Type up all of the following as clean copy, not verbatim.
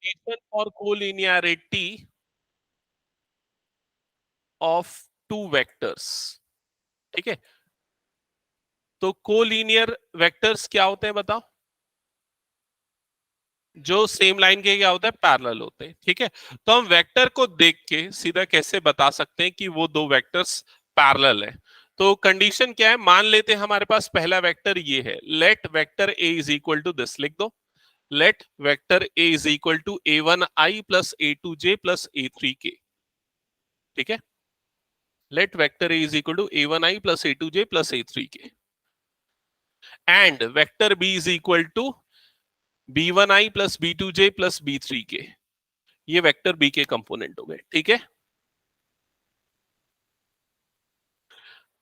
condition for collinearity of two vectors. ठीक है, तो कोलिनियर वेक्टर्स क्या होते हैं बताओ? जो सेम लाइन के क्या होता है, पैरेलल होते हैं। ठीक है, तो हम वेक्टर को देख के सीधा कैसे बता सकते हैं कि वो दो वेक्टर्स पैरेलल है? तो कंडीशन क्या है, मान लेते हैं हमारे पास पहला वेक्टर ये है, let vector A is equal to this, लिख दो, let vector A is equal to a1i plus a2j plus a3k। ठीक है, let vector A is equal to a1i plus a2j plus a3k and vector B is equal to b1i plus b2j plus b3k। ये vector B के component हो गए। ठीक है,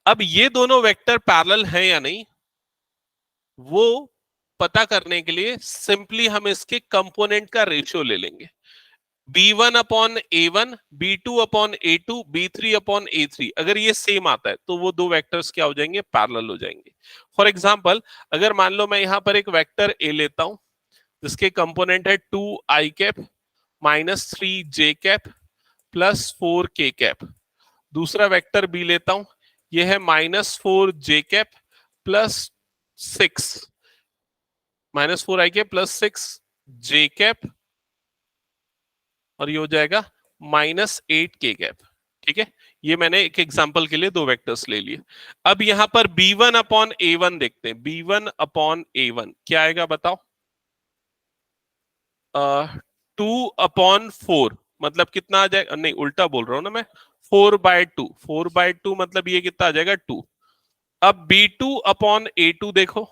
अब ये दोनों वेक्टर पैरेलल हैं या नहीं, वो पता करने के लिए सिंपली हम इसके कंपोनेंट का रेशियो ले लेंगे। b1 upon a1, b2 upon a2, b3 upon a3, अगर ये सेम आता है तो वो दो वेक्टर्स क्या हो जाएंगे, पैरेलल हो जाएंगे। फॉर एग्जांपल, अगर मान लो मैं यहां पर एक वेक्टर a लेता हूं जिसके कंपोनेंट है 2i cap minus 3j cap plus 4k cap, दूसरा वेक्टर बी लेता हूं, यह है -4j cap plus 6, -4i cap plus 6j cap, और ये हो जाएगा -8k कैप। ठीक है, ये मैंने एक एग्जांपल के लिए दो वेक्टर्स ले लिए। अब यहां पर b1 अपॉन a1 देखते हैं, b1 अपॉन a1 क्या आएगा बताओ? 2/4, मतलब कितना आ जाएगा, नहीं उल्टा बोल रहा हूं ना मैं, 4/2, 4/2 मतलब ये कितना आ जाएगा, 2। अब b2 अपॉन a2 देखो,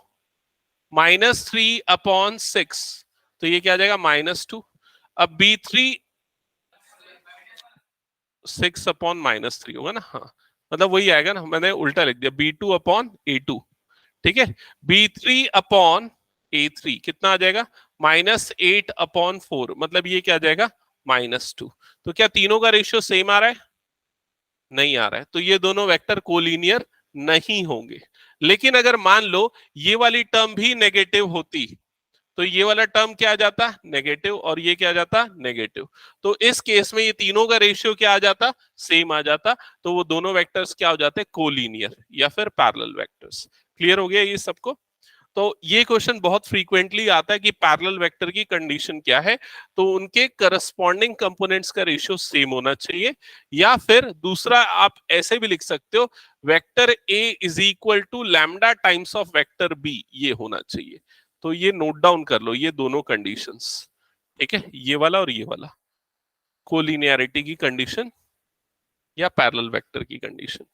-3/6, तो ये क्या आ जाएगा, -2। अब b3 6/-3 होगा ना, हाँ मतलब वही आएगा ना, मैंने उल्टा लिख दिया, b2 अपॉन a2। ठीक है, b3 अपॉन a3 कितना आ जाएगा, -8/4, मतलब ये क्या आ जाएगा, -2। तो क्या तीनों का रेशियो सेम आ रहा है? नहीं आ रहा है, तो ये दोनों वेक्टर कोलिनियर नहीं होंगे। लेकिन अगर मान लो ये वाली टर्म भी नेगेटिव होती, तो ये वाला टर्म क्या आ जाता, नेगेटिव, और ये क्या आ जाता, नेगेटिव। तो इस केस में ये तीनों का रेशियो क्या आ जाता, सेम आ जाता, तो वो दोनों वेक्टर्स क्या हो जाते, कोलिनियर या फिर पैरेलल वेक्टर्स। क्लियर हो गया ये सबको? तो ये क्वेश्चन बहुत फ्रीक्वेंटली आता है कि पैरेलल वेक्टर की कंडीशन क्या है, तो उनके करस्पॉन्डिंग कंपोनेंट्स का रेशियो सेम होना चाहिए, या फिर दूसरा आप ऐसे भी लिख सकते हो, vector A is equal to lambda times of vector B, ये होना चाहिए। तो ये नोट डाउन कर लो, ये दोनों कंडीशंस। ठीक है, ये वाला और ये वाला, कोलिनियरिटी की कंडीशन या पैरेलल वेक्टर की कंडीशन।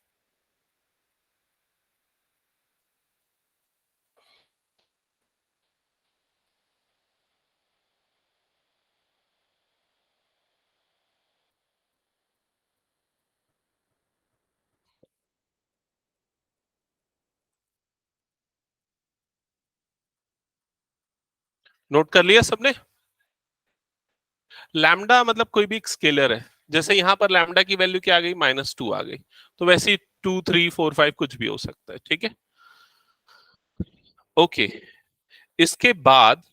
नोट कर लिया सबने? लैम्डा मतलब कोई भी स्केलर है, जैसे यहां पर लैम्डा की वैल्यू क्या आ गई, -2 आ गई, तो वैसे ही 2, 3, 4, 5 कुछ भी हो सकता है। ठीक है, ओके। इसके बाद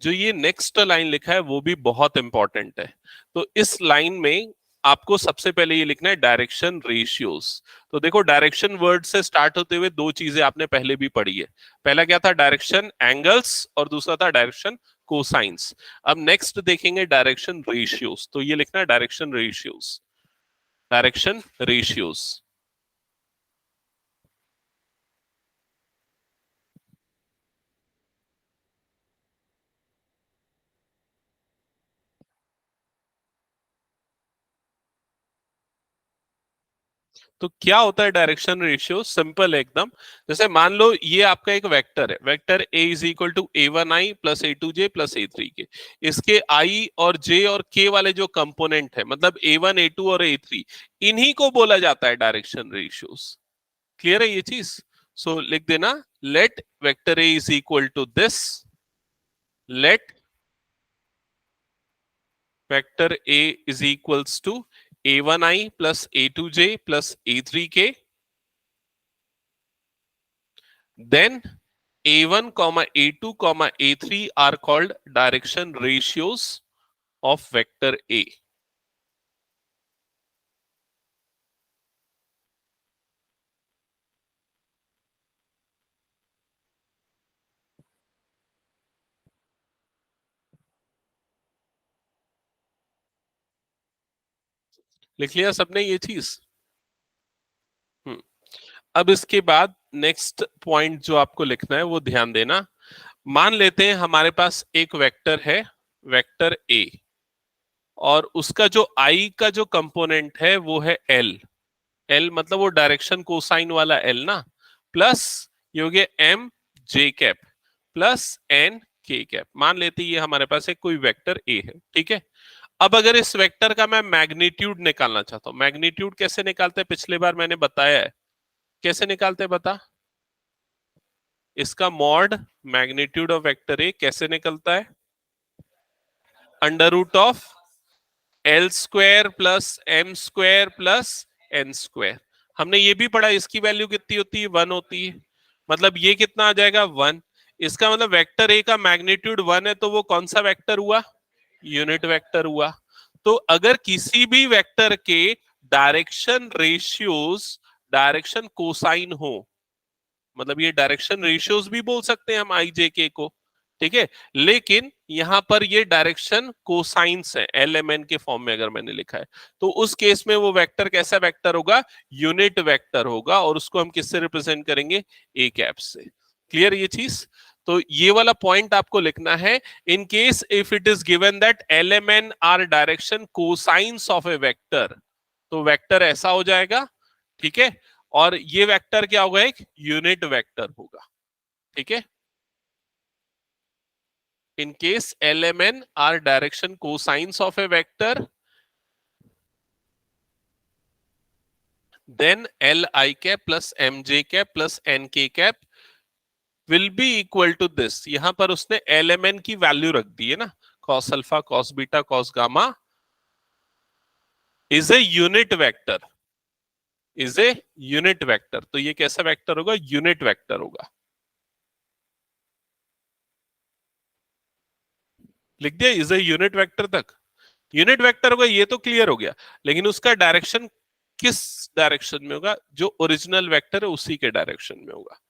जो ये नेक्स्ट लाइन लिखा है वो भी बहुत इंपॉर्टेंट है। तो इस लाइन में आपको सबसे पहले ये लिखना है डायरेक्शन रेशियोज। तो देखो, डायरेक्शन वर्ड से स्टार्ट होते हुए दो चीजें आपने पहले भी पढ़ी है। पहला क्या था, डायरेक्शन एंगल्स, और दूसरा था डायरेक्शन कोसाइंस। अब नेक्स्ट देखेंगे डायरेक्शन रेशियोज, तो ये लिखना है डायरेक्शन रेशियोज, डायरेक्शन रेशियोज। तो क्या होता है डायरेक्शन रेशियो, सिंपल है एकदम। जैसे मान लो ये आपका एक वेक्टर है, vector A is equal to a1i plus a2j plus a3k, इसके i और j और k वाले जो कंपोनेंट है, मतलब a1, a2 और a3, इन्हीं को बोला जाता है डायरेक्शन रेशियोज। क्लियर है ये चीज? सो लिख देना, let vector A is equal to this, let vector A is equals to a1i plus a2j plus a3k, then a1 comma a2 comma a3 are called direction ratios, of vector ए। लिख लिया सबने ये चीज? अब इसके बाद नेक्स्ट पॉइंट जो आपको लिखना है वो ध्यान देना। मान लेते हैं हमारे पास एक वेक्टर है, वेक्टर ए, और उसका जो आई का जो कंपोनेंट है वो है एल। एल मतलब वो डायरेक्शन कोसाइन वाला एल ना, प्लस ये हो गया M J cap plus N K cap. मान लेते ये हमारे पास एक कोई वेक्टर ए है, ठीक है। अब अगर इस वेक्टर का मैं मैग्नीट्यूड निकालना चाहता हूं, मैग्नीट्यूड कैसे निकालते हैं पिछले बार मैंने बताया है, कैसे निकालते हैं बता। इसका mod magnitude of vector A कैसे निकलता है? Under root of L square plus M square plus N square. हमने ये भी पढ़ा, इसकी वैल्यू कितनी होती है? 1 होती है। मतलब ये कितना आ जाएगा? 1। इसका मतलब वेक्टर ए का मैग्नीट्यूड 1 है, तो वो कौन सा वेक्टर हुआ? यूनिट वेक्टर हुआ। तो अगर किसी भी वेक्टर के डायरेक्शन रेशियोज डायरेक्शन कोसाइन हो, मतलब ये डायरेक्शन रेशियोज भी बोल सकते हैं हम आई जे के को, ठीक है, लेकिन यहां पर ये डायरेक्शन कोसाइंस है, एल एम एन के फॉर्म में अगर मैंने लिखा है, तो उस केस में वो वेक्टर कैसा वेक्टर होगा? यूनिट वेक्टर होगा, और उसको हम किससे रिप्रेजेंट करेंगे? ए कैप से। क्लियर ये चीज? तो ये वाला पॉइंट आपको लिखना है। In case if it is given that L M N are direction cosines of a vector, तो वेक्टर ऐसा हो जाएगा, ठीक है। और ये वेक्टर क्या होगा? एक यूनिट वेक्टर होगा, ठीक है। in case LMN are direction cosines of a vector, then Li cap plus Mj cap plus Nk cap will be equal to this। यहां पर उसने LMN की वैल्यू रख दी है ना, cos alpha cos beta cos gamma is a unit vector, is a unit vector. तो ये कैसा वेक्टर होगा? यूनिट वेक्टर होगा। लिख दिया, इज ए यूनिट वेक्टर तक। यूनिट वेक्टर होगा ये तो क्लियर हो गया, लेकिन उसका डायरेक्शन किस डायरेक्शन में होगा? जो ओरिजिनल वेक्टर है उसी के डायरेक्शन में होगा,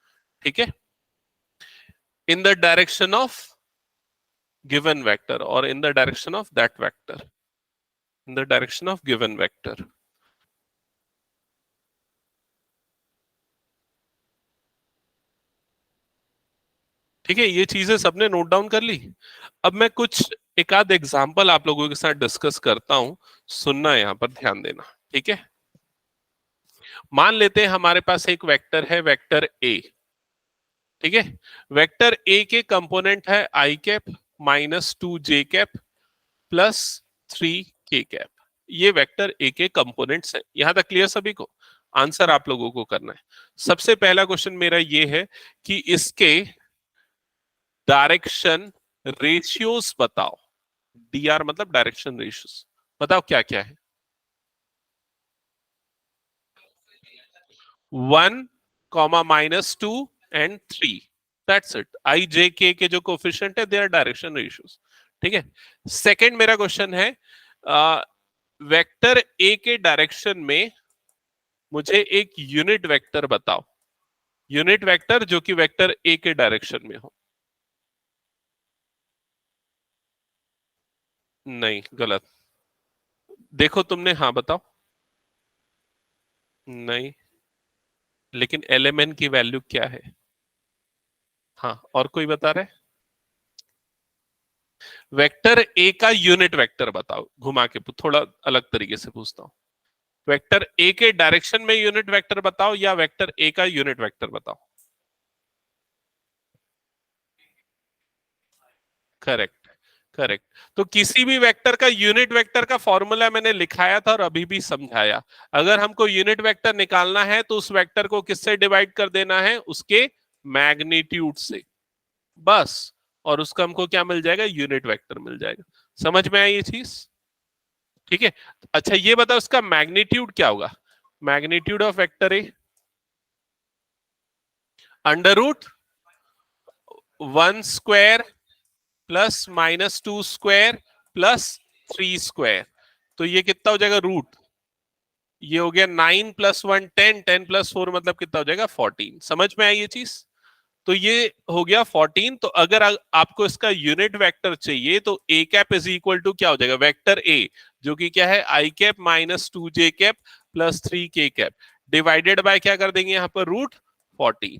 ठीक है। In the direction of given vector और in the direction of that vector, in the direction of given vector. ठीक है, ये चीजें सबने नोट डाउन कर ली। अब मैं कुछ एक आध एग्जाम्पल आप लोगों के साथ डिस्कस करता हूं, सुनना, यहां पर ध्यान देना, ठीक है। मान लेते हैं हमारे पास एक वेक्टर है, वेक्टर ए, ठीक है। वेक्टर ए के कंपोनेंट है आई कैप माइनस 2 जे कैप प्लस 3 के कैप। ये वेक्टर ए के कंपोनेंट्स हैं। यहां तक क्लियर सभी को? आंसर आप लोगों को करना है। सबसे पहला क्वेश्चन मेरा ये है कि इसके डायरेक्शन रेशियोज बताओ। डीआर मतलब डायरेक्शन रेशियोज, बताओ क्या क्या है? 1, -2 एंड 3, दैट्स इट। आई जे के जो कोफिशिएंट है दे आर डायरेक्शन रेशियोज, ठीक है। सेकंड मेरा क्वेश्चन है, वेक्टर ए के डायरेक्शन में मुझे एक यूनिट वेक्टर बताओ, यूनिट वेक्टर जो कि वेक्टर ए के डायरेक्शन में हो। नहीं, गलत। देखो तुमने, हाँ बताओ। नहीं, लेकिन एलएमएन की वैल्यू क्या है? हाँ, और कोई बता रहे? वेक्टर ए का यूनिट वेक्टर बताओ, घुमा के थोड़ा अलग तरीके से पूछता हूं। वेक्टर ए के डायरेक्शन में यूनिट वेक्टर बताओ, या वेक्टर ए का यूनिट वेक्टर बताओ। Correct, correct. तो किसी भी वेक्टर का यूनिट वेक्टर का फॉर्मूला मैंने लिखाया था और अभी भी समझाया। अगर हमको यूनिट वेक्टर निकालना है तो उस वेक्टर को किससे डिवाइड कर देना है? उसके मैग्नीट्यूड से, बस। और उसका हमको क्या मिल जाएगा? यूनिट वेक्टर मिल जाएगा। समझ में आई ये चीज? ठीक है। अच्छा ये बताओ उसका मैग्नीट्यूड क्या होगा? Magnitude of vector A under root 1 square plus -2 square plus 3 square, तो ये कितना हो जाएगा रूट, ये हो गया 9 + 1 10, 10 + 4 मतलब कितना हो जाएगा 14। समझ में आई ये चीज? तो ये हो गया 14। तो अगर आपको इसका यूनिट वेक्टर चाहिए तो A cap is equal to क्या हो जाएगा, वेक्टर ए जो कि क्या है आई कैप माइनस 2 जे कैप प्लस 3 के कैप, डिवाइडेड बाय क्या कर देंगे यहाँ पर रूट 14।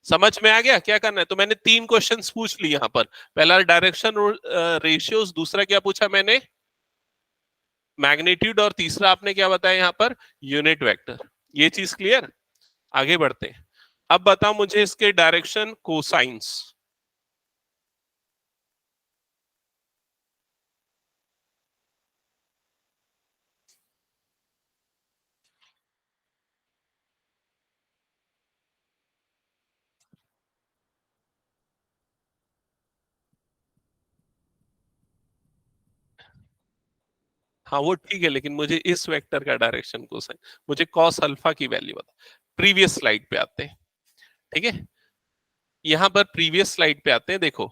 समझ में आ गया क्या करना है? तो मैंने 3 क्वेश्चंस पूछ लिए यहाँ पर। पहला डायरेक्शन रेशियोज, दूसरा क्या पूछा मैंने, मैग्नीट्यूड, और तीसरा आपने क्या बताया यहाँ पर, यूनिट वेक्टर। ये चीज क्लियर? आगे बढ़ते हैं। अब बताओ मुझे इसके डायरेक्शन कोसाइंस। हाँ वो ठीक है, लेकिन मुझे इस वेक्टर का डायरेक्शन कोसाइन, मुझे कॉस अल्फा की वैल्यू बता। प्रीवियस स्लाइड पे आते हैं, ठीक है, यहां पर प्रीवियस स्लाइड पे आते हैं। देखो,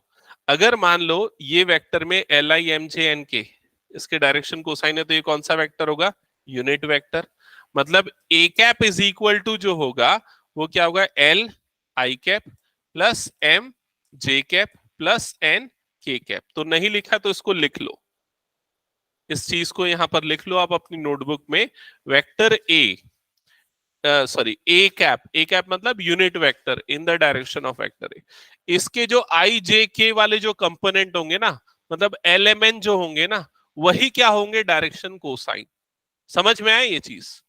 अगर मान लो ये वेक्टर में L I M J N K, इसके डायरेक्शन कोसाइन है, तो ये कौन सा वेक्टर होगा, यूनिट वेक्टर। मतलब A cap is equal to जो होगा वो क्या होगा, L I cap plus M J cap plus N K cap. तो नहीं लिखा तो इसको लिख लो, इस चीज को यहां पर लिख लो आप अपनी नोटबुक में। Vector A, sorry A cap मतलब unit vector in the direction of vector A, इसके जो आई जे के वाले जो कंपोनेंट होंगे ना, मतलब एल एम एन जो होंगे ना, वही क्या होंगे, डायरेक्शन कोसाइन। समझ में आया ये चीज?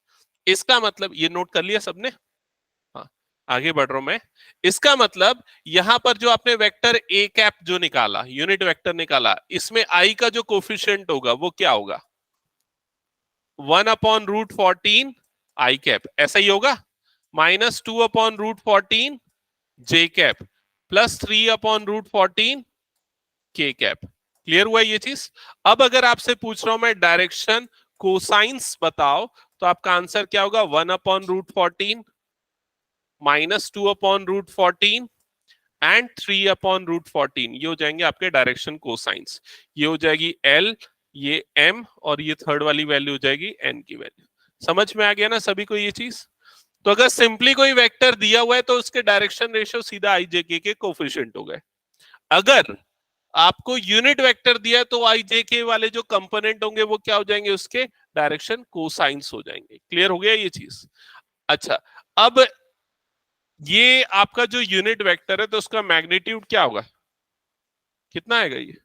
इसका मतलब ये नोट कर लिया सबने? हाँ, आगे बढ़ रहा हूं मैं। इसका मतलब यहां पर जो आपने वेक्टर ए कैप जो निकाला, यूनिट वेक्टर निकाला, इसमें आई का जो कोफिशिएंट होगा वो क्या होगा, 1/√14 आई कैप, ऐसा ही होगा, -2/√14 जे कैप प्लस 3/√14 के कैप। क्लियर हुआ ये चीज? अब अगर आपसे पूछ रहा हूं मैं डायरेक्शन कोसाइंस बताओ, तो आपका आंसर क्या होगा, 1/√14 -2/√14 एंड 3/√14। ये हो जाएंगे आपके डायरेक्शन कोसाइंस। ये हो जाएगी एल, ये एम, और ये थर्ड वाली वैल्यू हो जाएगी एन की वैल्यू। समझ में आ गया ना सभी को ये चीज? तो अगर सिंपली कोई वेक्टर दिया हुआ है तो उसके डायरेक्शन रेशियो सीधा आई जे के कोफिशिएंट हो गए। अगर आपको यूनिट वेक्टर दिया है तो आई जे के वाले जो कंपोनेंट होंगे वो क्या हो जाएंगे, उसके डायरेक्शन कोसाइंस हो जाएंगे। क्लियर हो गया ये चीज? अच्छा, अब ये आपका जो यूनिट वेक्टर है तो उसका मैग्नीट्यूड क्या होगा, कितना आएगा, ये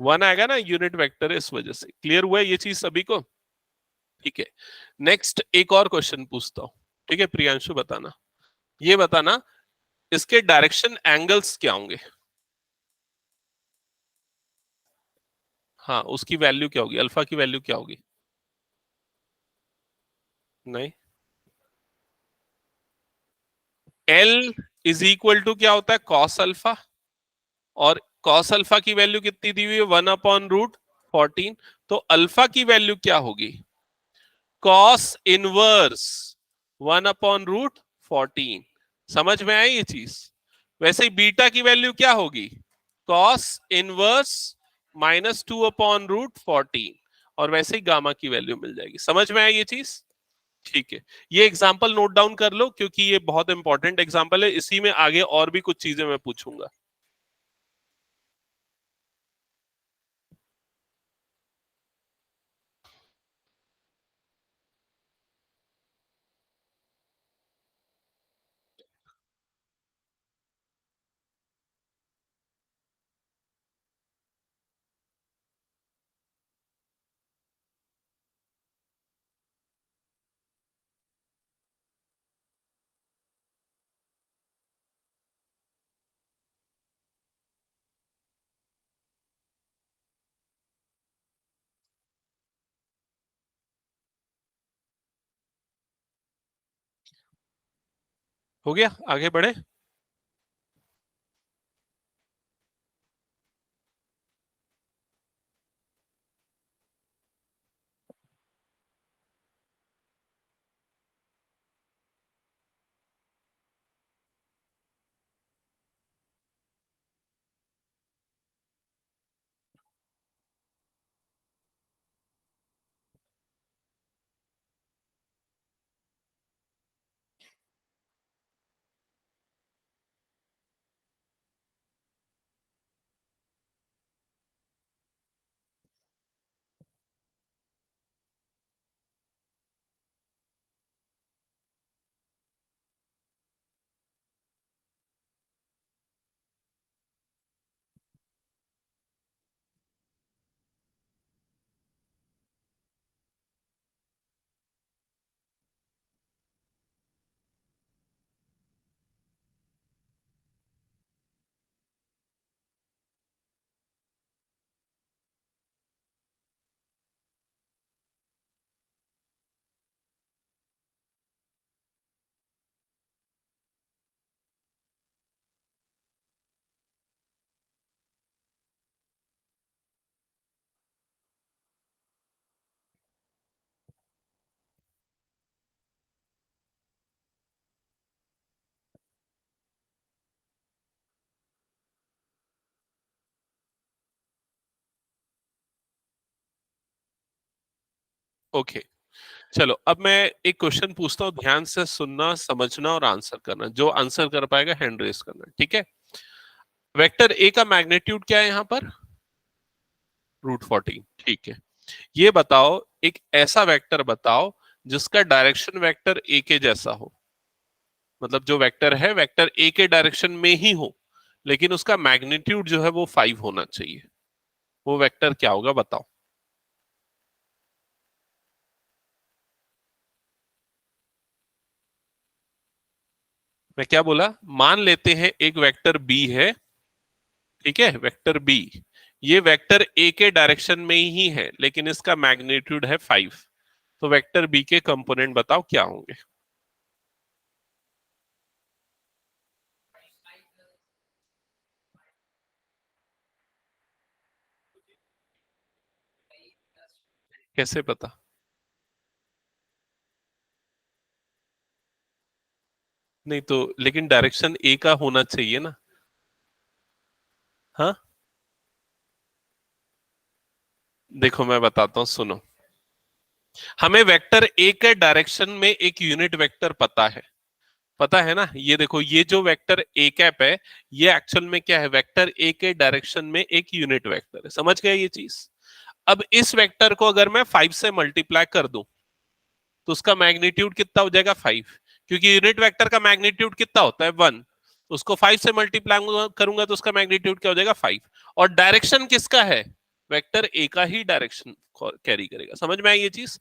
1 आएगा ना, यूनिट वेक्टर है इस वजह से। क्लियर हुआ है ये चीज सभी को? ठीक है, नेक्स्ट एक और क्वेश्चन पूछता हूं। ठीक है प्रियांशु, बताना, ये बताना इसके डायरेक्शन एंगल्स क्या होंगे। हाँ, उसकी वैल्यू क्या होगी, अल्फा की वैल्यू क्या होगी? नहीं, एल इज इक्वल टू क्या होता है, कॉस अल्फा, और कॉस अल्फा की वैल्यू कितनी दी हुई है, 1/√14। तो अल्फा की वैल्यू क्या होगी, कॉस इनवर्स 1/√14। समझ में आई ये चीज? वैसे ही बीटा की वैल्यू क्या होगी, कॉस इनवर्स -2/√14, और वैसे ही गामा की वैल्यू मिल जाएगी। समझ में आई ये चीज? ठीक है, ये एग्जाम्पल नोट डाउन कर लो क्योंकि ये बहुत इंपॉर्टेंट एग्जाम्पल है, इसी में आगे और भी कुछ चीजें मैं पूछूंगा। हो गया, आगे बढ़े। ओके, चलो अब मैं एक क्वेश्चन पूछता हूँ, ध्यान से सुनना, समझना और आंसर करना। जो आंसर कर पाएगा हैंड रेस करना, ठीक है? वेक्टर ए का मैग्नीट्यूड क्या है यहाँ पर? √14, ठीक है। ये बताओ, एक ऐसा वेक्टर बताओ जिसका डायरेक्शन वेक्टर ए के जैसा हो, मतलब जो वेक्टर है वेक्टर ए के डायरेक्शन में ही हो, लेकिन उसका मैग्नीट्यूड जो है वो 5 होना चाहिए। वो वेक्टर क्या होगा बताओ? मैं क्या बोला? मान लेते हैं एक वेक्टर बी है, ठीक है, वेक्टर बी। ये वेक्टर ए के डायरेक्शन में ही है, लेकिन इसका मैग्नीट्यूड है 5। तो वेक्टर बी के कंपोनेंट बताओ क्या होंगे? कैसे पता? नहीं तो, लेकिन डायरेक्शन ए का होना चाहिए ना। हाँ, देखो मैं बताता हूँ, सुनो। हमें वेक्टर ए के डायरेक्शन में एक यूनिट वेक्टर पता है, पता है ना? ये देखो, ये जो वेक्टर ए कैप है, ये एक्चुअल में क्या है? वेक्टर ए के डायरेक्शन में एक यूनिट वेक्टर है। समझ गए ये चीज? अब इस वेक्टर को अगर मैं 5 से मल्टीप्लाई कर दूं तो उसका मैग्नीट्यूड कितना हो जाएगा? 5। क्योंकि यूनिट वेक्टर का मैग्नीट्यूड कितना होता है? 1। उसको 5 से मल्टीप्लाई करूंगा तो उसका मैग्नीट्यूड क्या हो जाएगा? 5। और डायरेक्शन किसका है? वेक्टर ए का ही डायरेक्शन कैरी करेगा। समझ में आई ये चीज?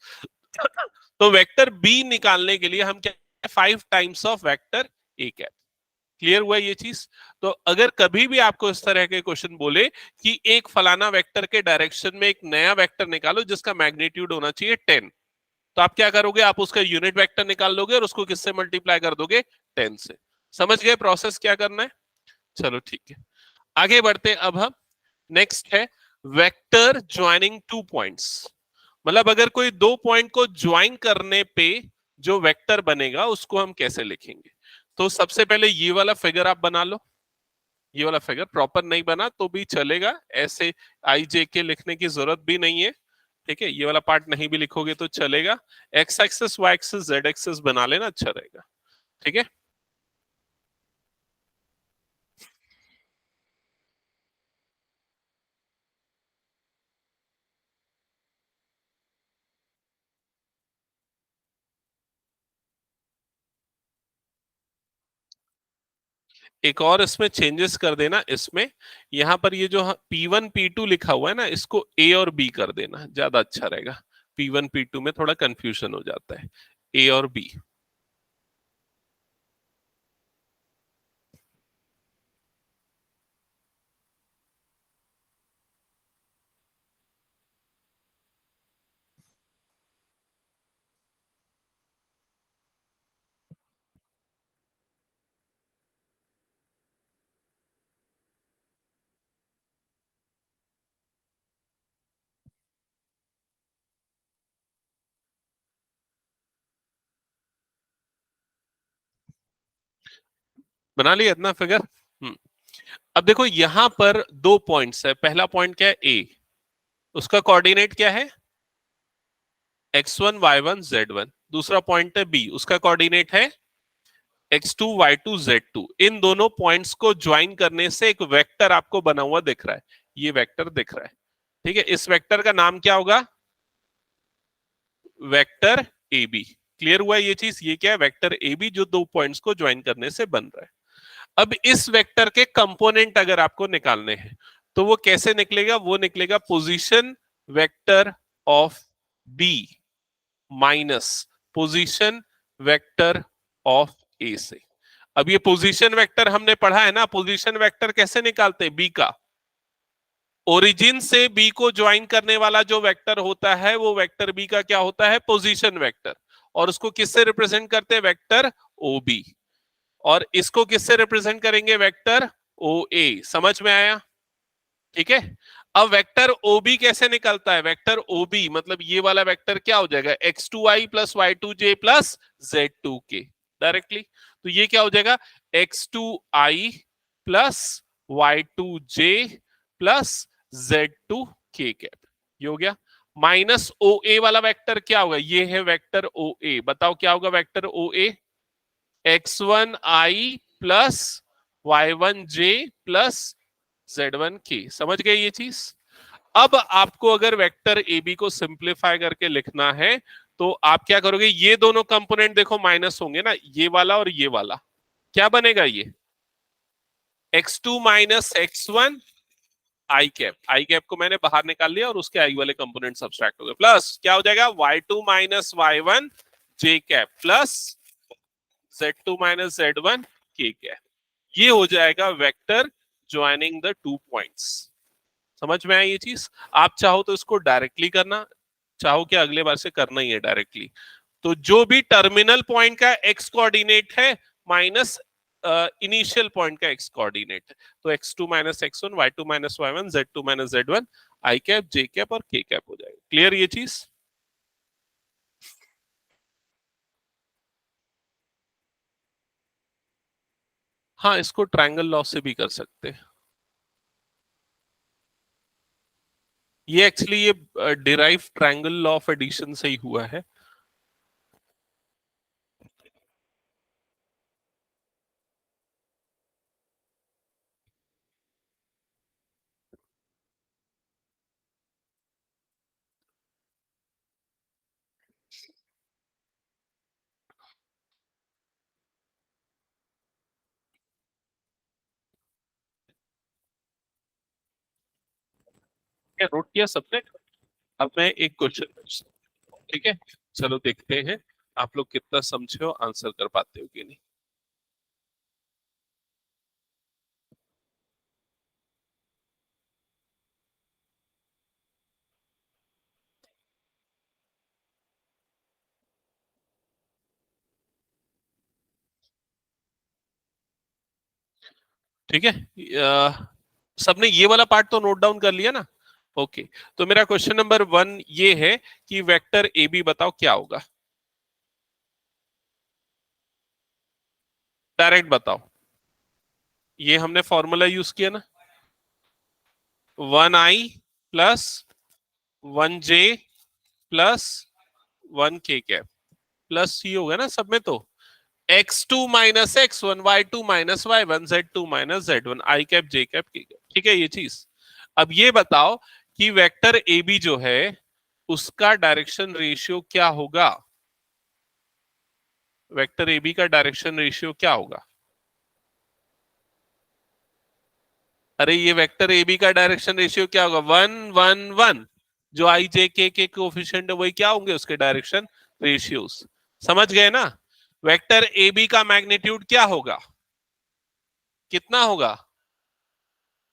तो वेक्टर बी निकालने के लिए हम क्या, 5 times of vector A cap. Clear हुआ ये चीज? तो अगर कभी भी आपको इस तरह के क्वेश्चन बोले कि एक फलाना वेक्टर के डायरेक्शन में एक नया वेक्टर निकालो जिसका मैग्नीट्यूड होना चाहिए 10, तो आप क्या करोगे? आप उसका यूनिट वेक्टर निकाल लोगे और उसको किससे मल्टीप्लाई कर दोगे? 10 से। समझ गए प्रोसेस क्या करना है? चलो ठीक है, आगे बढ़ते हैं। अब हम नेक्स्ट है वेक्टर ज्वाइनिंग टू पॉइंट्स। मतलब अगर कोई दो पॉइंट को ज्वाइन करने पे जो वेक्टर बनेगा उसको हम कैसे लिखेंगे? तो सबसे पहले ये वाला फिगर आप बना लो। ये वाला फिगर प्रॉपर नहीं बना तो भी चलेगा, ऐसे आई जे के लिखने की जरूरत भी नहीं है, ठीक है? ये वाला पार्ट नहीं भी लिखोगे तो चलेगा। X axis, Y axis, Z axis बना लेना, अच्छा रहेगा, ठीक है? एक और इसमें चेंजेस कर देना इसमें, यहां पर ये जो P1 P2 लिखा हुआ है ना, इसको ए और बी कर देना, ज्यादा अच्छा रहेगा। P1 P2 में थोड़ा कंफ्यूजन हो जाता है, ए और बी। बना लिया इतना फिगर? अब देखो यहां पर दो पॉइंट्स है। पहला पॉइंट क्या है? ए। उसका कोऑर्डिनेट क्या है? x1 y1 z1। दूसरा पॉइंट है बी, उसका कोऑर्डिनेट है x2 y2 z2। इन दोनों पॉइंट्स को ज्वाइन करने से एक वेक्टर आपको बना हुआ दिख रहा है, ये वेक्टर दिख रहा है, ठीक है? इस वेक्टर का नाम क्या होगा? Vector A B. क्लियर हुआ ये चीज? ये क्या है? वेक्टर ए बी, जो दो पॉइंट्स को ज्वाइन करने से बन रहा है। अब इस वेक्टर के कंपोनेंट अगर आपको निकालने हैं तो वो कैसे निकलेगा? वो निकलेगा position vector of B minus position vector of A से। अब ये पोजीशन वेक्टर हमने पढ़ा है ना, पोजीशन वेक्टर कैसे निकालते हैं? बी का ओरिजिन से बी को ज्वाइन करने वाला जो वेक्टर होता है वो वेक्टर बी का क्या होता है? Position vector. और उसको किससे रिप्रेजेंट करते हैं? Vector O B. और इसको किससे रिप्रेजेंट करेंगे? Vector O A. समझ में आया? ठीक है। अब वेक्टर ओबी कैसे निकलता है? वेक्टर ओबी मतलब ये वाला वेक्टर क्या हो जाएगा? x2i plus y2j plus z2k directly. तो ये क्या हो जाएगा? x2i plus y2j plus z2k cap. ये हो गया। माइनस ओ ए वाला वेक्टर क्या होगा, ये है वेक्टर ओ ए, बताओ क्या होगा वेक्टर ओ ए, x1i plus y1j plus z1k। समझ गए ये चीज। अब आपको अगर वेक्टर ए बी को सिंप्लीफाई करके लिखना है तो आप क्या करोगे, ये दोनों कंपोनेंट देखो माइनस होंगे ना, ये वाला और ये वाला, क्या बनेगा ये x2 माइनस x1 आई कैप को मैंने बाहर निकाल लिया और उसके आई वाले कंपोनेंट सब्सट्रैक्ट हो गए, प्लस क्या हो जाएगा y2 minus y1 j cap plus z2 minus z1 k cap. ये हो जाएगा vector joining the two points. समझ में आई ये चीज। आप चाहो तो इसको डायरेक्टली करना, चाहो कि अगले बार से करना ही है डायरेक्टली। तो जो भी टर्मिनल पॉइंट का एक्स कोऑर्डिनेट है माइनस इनिशियल पॉइंट का एक्स कोऑर्डिनेट है, तो x2 minus x1 y2 minus y1 z2 minus z1 I cap J cap और के कैप हो जाएगा। क्लियर ये चीज। हाँ, इसको ट्रायंगल लॉ से भी कर सकते हैं। ये एक्चुअली ये derive triangle law of addition से ही हुआ है। क्या नोट किया सबने। अब मैं एक क्वेश्चन पूछता हूं, ठीक है। चलो देखते हैं आप लोग कितना समझे हो, आंसर कर पाते हो कि नहीं। ठीक है। सबने ये वाला पार्ट तो नोट डाउन कर लिया ना। ओके। तो मेरा क्वेश्चन नंबर 1 ये है कि वेक्टर ए बी बताओ क्या होगा। डायरेक्ट बताओ। ये हमने फॉर्मूला यूज किया ना, 1i plus 1j plus 1k cap plus C होगा ना सब में। तो x2 minus x1 y2 minus y1 z2 minus z1 I cap J cap K cap. ठीक है ये चीज। अब ये बताओ कि वेक्टर ए बी जो है उसका डायरेक्शन रेशियो क्या होगा। वेक्टर ए बी का डायरेक्शन रेशियो क्या होगा। अरे ये वेक्टर ए बी का डायरेक्शन रेशियो क्या होगा, 1 1 1। जो आई जे के कोफिशिएंट है वही क्या होंगे उसके डायरेक्शन रेशियोस। समझ गए ना। वेक्टर ए बी का मैग्नीट्यूड क्या होगा, कितना होगा,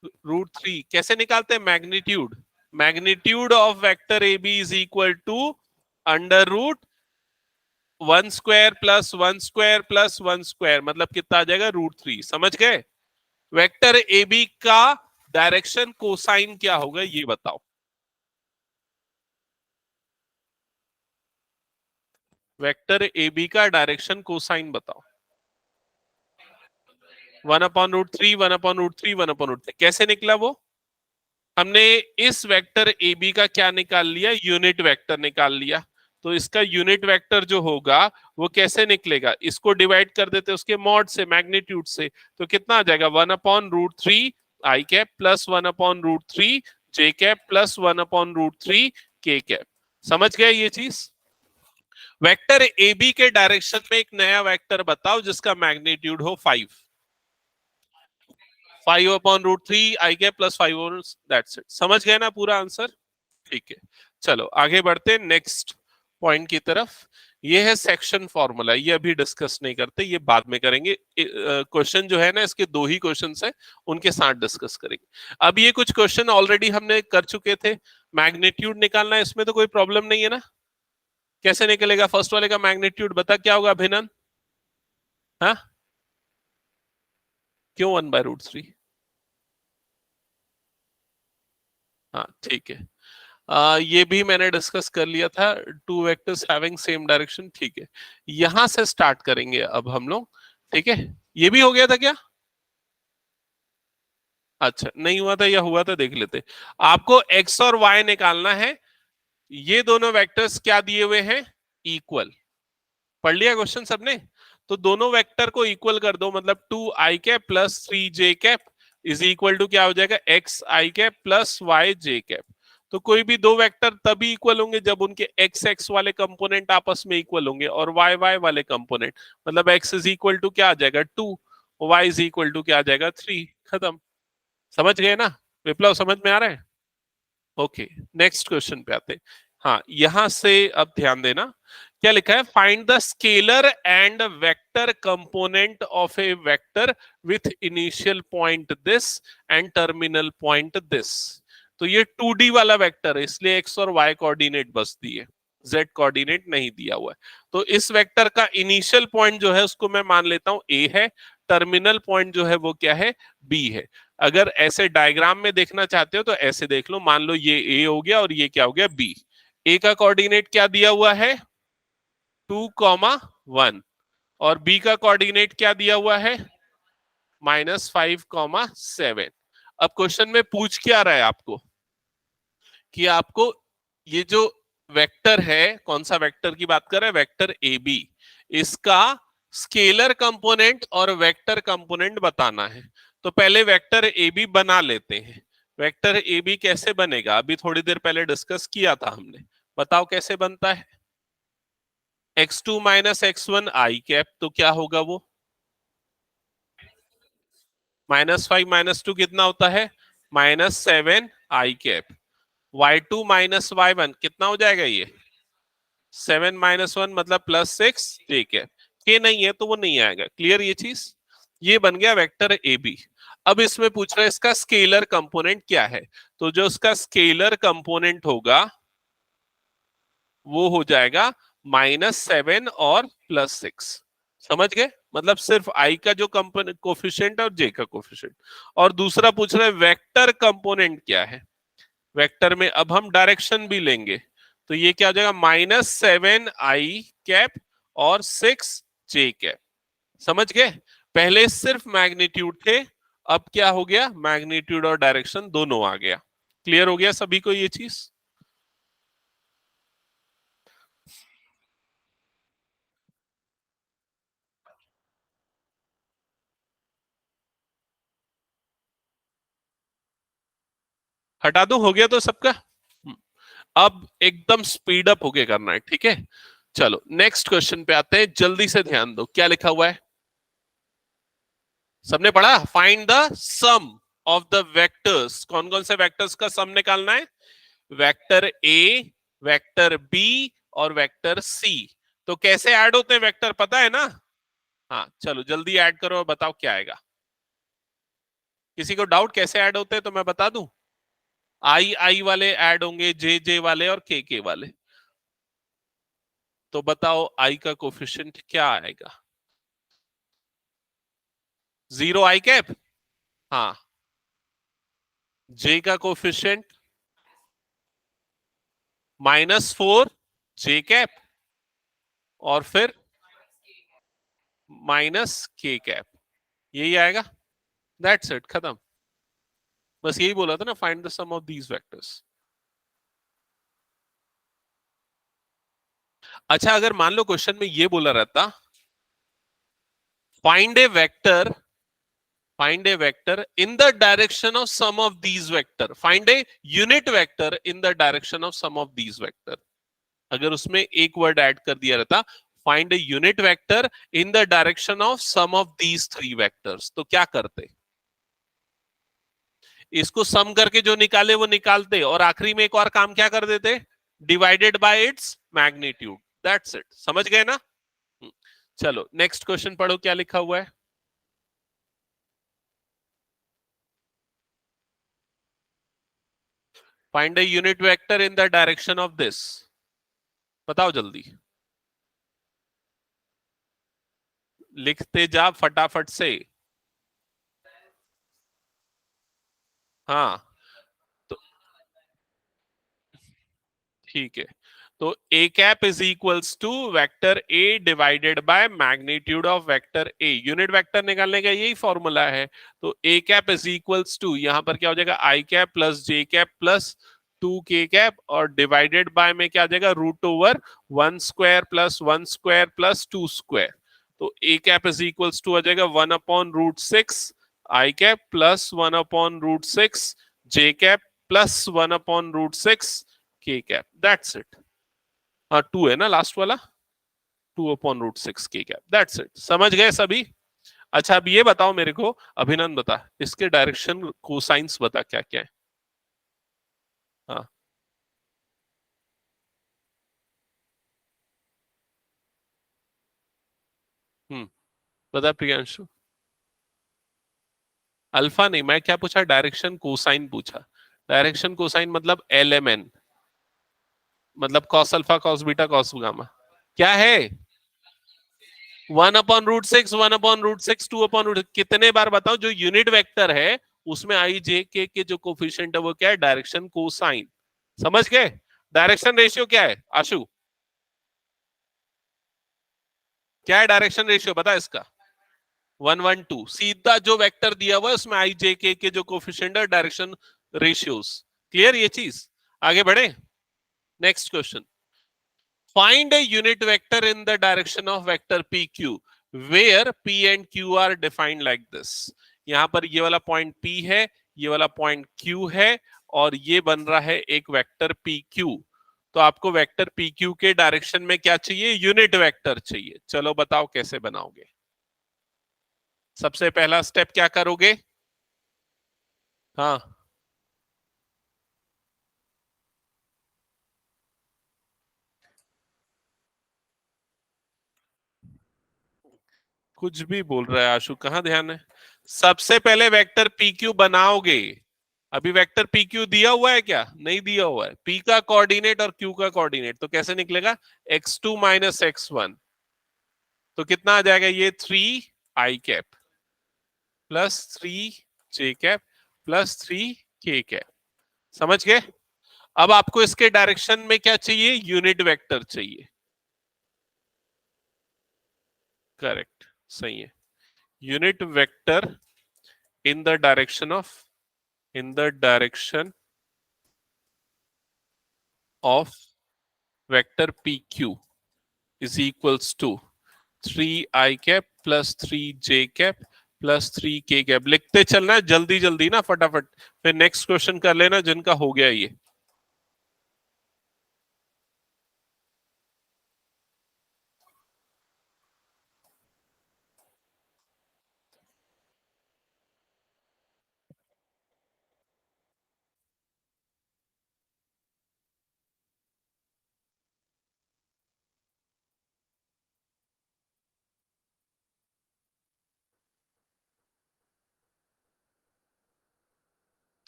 √3। कैसे निकालते हैं magnitude, magnitude of vector A B is equal to √1² plus 1² plus 1², मतलब कितना आ जाएगा √3। समझ गए। वेक्टर ए बी का डायरेक्शन कोसाइन क्या होगा ये बताओ। वेक्टर ए बी का डायरेक्शन कोसाइन बताओ। 1/√3 1/√3 1/√3। कैसे निकला वो, हमने इस वेक्टर ए बी का क्या निकाल लिया, यूनिट वेक्टर निकाल लिया। तो इसका यूनिट वेक्टर जो होगा वो कैसे निकलेगा, इसको डिवाइड कर देते उसके मॉड से, मैग्नीट्यूड से। तो कितना आ जाएगा 1/√3 आई कैप प्लस 1/√3 जे कैप प्लस 1/√3 के कैप। समझ गए ये चीज। वेक्टर ए बी के डायरेक्शन में एक नया वेक्टर बताओ जिसका मैग्नीट्यूड हो 5। 5/√3 आई कैप प्लस 5, दैट्स इट। समझ गए ना पूरा आंसर। ठीक है। चलो आगे बढ़ते हैं नेक्स्ट पॉइंट की तरफ। ये है सेक्शन फॉर्मूला, ये अभी डिस्कस नहीं करते, ये बाद में करेंगे। क्वेश्चन जो है ना इसके 2 ही क्वेश्चन है, उनके साथ डिस्कस करेंगे। अब ये कुछ क्वेश्चन ऑलरेडी हमने कर चुके थे। मैग्नीट्यूड निकालना है, इसमें तो कोई प्रॉब्लम नहीं है ना। कैसे निकलेगा, फर्स्ट वाले का मैग्नीट्यूड बता क्या होगा अभिनंदन। हाँ क्यों 1/√3। हाँ ठीक है। ये भी मैंने डिस्कस कर लिया था, two vectors having same direction. ठीक है, यहां से स्टार्ट करेंगे अब हम लोग। ठीक है, ये भी हो गया था क्या। अच्छा नहीं हुआ था या हुआ था देख लेते। आपको एक्स और वाई निकालना है। ये दोनों वेक्टर्स क्या दिए हुए हैं, इक्वल। पढ़ लिया क्वेश्चन सबने? तो दोनों वेक्टर को इक्वल कर दो, मतलब 2i cap plus 3j cap is equal to क्या हो जाएगा, xi cap plus yj cap. तो कोई भी दो वेक्टर तभी इक्वल होंगे जब उनके x x वाले कंपोनेंट आपस में इक्वल होंगे और y y वाले कंपोनेंट, मतलब x इज इक्वल टू क्या आ जाएगा 2, y इज इक्वल टू क्या आ जाएगा 3। खत्म। समझ गए ना विप्लव, समझ में आ रहा है? ओके, नेक्स्ट क्वेश्चन पे आते हैं। हाँ, यहां से अब ध्यान देना, क्या लिखा है, find the scalar and vector component of a vector with initial point this and terminal point this. तो ये 2D वाला वेक्टर है, इसलिए एक्स और वाई कोऑर्डिनेट बस दिए, जेड कोऑर्डिनेट नहीं दिया हुआ है। तो इस वेक्टर का इनिशियल पॉइंट जो है उसको मैं मान लेता हूं ए है, टर्मिनल पॉइंट जो है वो क्या है, बी है। अगर ऐसे डायग्राम में देखना चाहते हो तो ऐसे देख लो, मान लो ये ए हो गया और ये क्या हो गया, बी। ए का कोऑर्डिनेट क्या दिया हुआ है, 2,1, और बी का कोऑर्डिनेट क्या दिया हुआ है, -5,7। अब क्वेश्चन में पूछ क्या रहा है आपको, कि आपको ये जो वेक्टर है, कौन सा वेक्टर की बात कर रहे हैं, वेक्टर ए बी, इसका स्केलर कंपोनेंट और वेक्टर कंपोनेंट बताना है। तो पहले वेक्टर ए बी बना लेते हैं। वेक्टर ए बी कैसे बनेगा, अभी थोड़ी देर पहले डिस्कस किया था हमने, बताओ कैसे बनता है। x2 माइनस x1 आई कैप, तो क्या होगा वो, -5 - 2 कितना होता है, -7 आई कैप। y2 माइनस y1 कितना हो जाएगा ये, 7 - 1 मतलब +6, ठीक है। के नहीं है तो वो नहीं आएगा, क्लियर ये चीज। ये बन गया वेक्टर ए बी। अब इसमें पूछ रहा है इसका स्केलर कंपोनेंट क्या है, तो जो उसका स्केलर कंपोनेंट होगा वो हो जाएगा -7 और +6। समझ गए, मतलब सिर्फ आई का जो कंपोनेंट कोफिशिएंट और जे का कोफिशिएंट। और दूसरा पूछ रहा है वेक्टर कंपोनेंट क्या है। वेक्टर में अब हम डायरेक्शन भी लेंगे, तो ये क्या हो जाएगा, -7i कैप और 6j कैप। समझ गए, पहले सिर्फ मैग्नीट्यूड थे, अब क्या हो गया, मैग्नीट्यूड और डायरेक्शन दोनों आ गया। क्लियर हो गया सभी को ये चीज। हटा दो, हो गया तो सबका। अब एकदम स्पीड अप होके करना है, ठीक है। चलो नेक्स्ट क्वेश्चन पे आते हैं, जल्दी से ध्यान दो क्या लिखा हुआ है, सबने पढ़ा, find the sum of the vectors. कौन कौन से वेक्टर्स का सम निकालना है, वेक्टर ए, वेक्टर बी और वेक्टर सी। तो कैसे ऐड होते हैं वेक्टर, पता है ना? हाँ चलो जल्दी ऐड करो और बताओ क्या आएगा। किसी को डाउट कैसे ऐड होते हैं तो मैं बता दूं, आई आई वाले ऐड होंगे, जे जे वाले और के वाले। तो बताओ आई का कोफिशिएंट क्या आएगा, 0 i कैप, हाँ। जे का कोफिशिएंट -4 j कैप, और फिर -k कैप, यही आएगा। दैट्स इट, खत्म। बस यही बोला था ना, find the sum of these vectors. अच्छा, अगर मान लो क्वेश्चन में ये बोला रहता, find a vector, find a vector in the direction of some of these vector, find a unit vector in the direction of some of these vector, अगर उसमें एक वर्ड ऐड कर दिया रहता, find a unit vector in the direction of sum of these 3 vectors, तो क्या करते, इसको सम करके जो निकाले वो निकालते, और आखिरी में एक और काम क्या कर देते, divided by its magnitude. That's it, समझ गए ना। चलो नेक्स्ट क्वेश्चन पढ़ो क्या लिखा हुआ है। Find a unit vector in the direction of this, बताओ जल्दी, लिखते जा फटाफट से। हाँ तो ठीक है, तो A cap is equals to vector A divided by magnitude of vector A, unit vector निकालने का यही फॉर्मूला है। तो A cap is equals to, यहां पर क्या हो जाएगा, I cap plus J cap plus 2 k cap और डिवाइडेड बाय में क्या आ जाएगा √1² + 1² + 2 स्क्वायर। तो A cap is equals to आ जाएगा 1/√6 आई कैप प्लस 1/√6 जे कैप प्लस 1/√6 के कैप। That's it. हाँ 2 है ना लास्ट वाला, 2/√6 के कैप। That's it. समझ गए सभी? अच्छा अब ये बताओ मेरे को, अभिनंदन बता इसके डायरेक्शन कोसाइंस बता क्या क्या है। हाँ। हम्म। बता प्रियांशु। अल्फा नहीं, मैं क्या पूछा, डायरेक्शन कोसाइन पूछा। डायरेक्शन कोसाइन मतलब LMN, मतलब cos alpha cos beta cos gamma. क्या है? 1/√6 1/√6 2/√, कितने बार बताओ, जो यूनिट वेक्टर है उसमें आई जे के जो कोफिशिएंट है वो क्या है, डायरेक्शन कोसाइन। समझ गए? डायरेक्शन रेशियो क्या है आशु? क्या है डायरेक्शन रेशियो बता इसका? 1 1 2। सीधा जो वेक्टर दिया हुआ है उसमें आई जे के जो कोफिशिएंट है डायरेक्शन रेशियोस। क्लियर ये चीज? आगे बढ़े। Next question. Find a unit vector in the direction of vector pq where p and q are defined like this। यहां पर ये वाला पॉइंट p है, ये वाला पॉइंट q है, और ये बन रहा है एक वेक्टर pq। तो आपको वेक्टर pq के डायरेक्शन में क्या चाहिए, यूनिट वेक्टर चाहिए। चलो बताओ कैसे बनाओगे। सबसे पहला स्टेप क्या करोगे? हाँ कुछ भी बोल रहा है आशु, कहाँ ध्यान है। सबसे पहले वेक्टर पी क्यू बनाओगे। अभी वेक्टर पी क्यू दिया हुआ है क्या? नहीं दिया हुआ है। पी का कोऑर्डिनेट और क्यू का कोऑर्डिनेट तो कैसे निकलेगा, x2 - x1। तो कितना आ जाएगा ये, 3 i cap +3 j cap +3 k cap. समझ गए? अब आपको इसके डायरेक्शन में क्या चाहिए, यूनिट वेक्टर चाहिए। करेक्ट, सही है। Unit vector in the direction of, in the direction of vector P Q is equals to 3 i cap +3 j cap +3 k cap. लिखते चलना है जल्दी जल्दी ना, फटाफट, फिर नेक्स्ट क्वेश्चन कर लेना जिनका हो गया ये।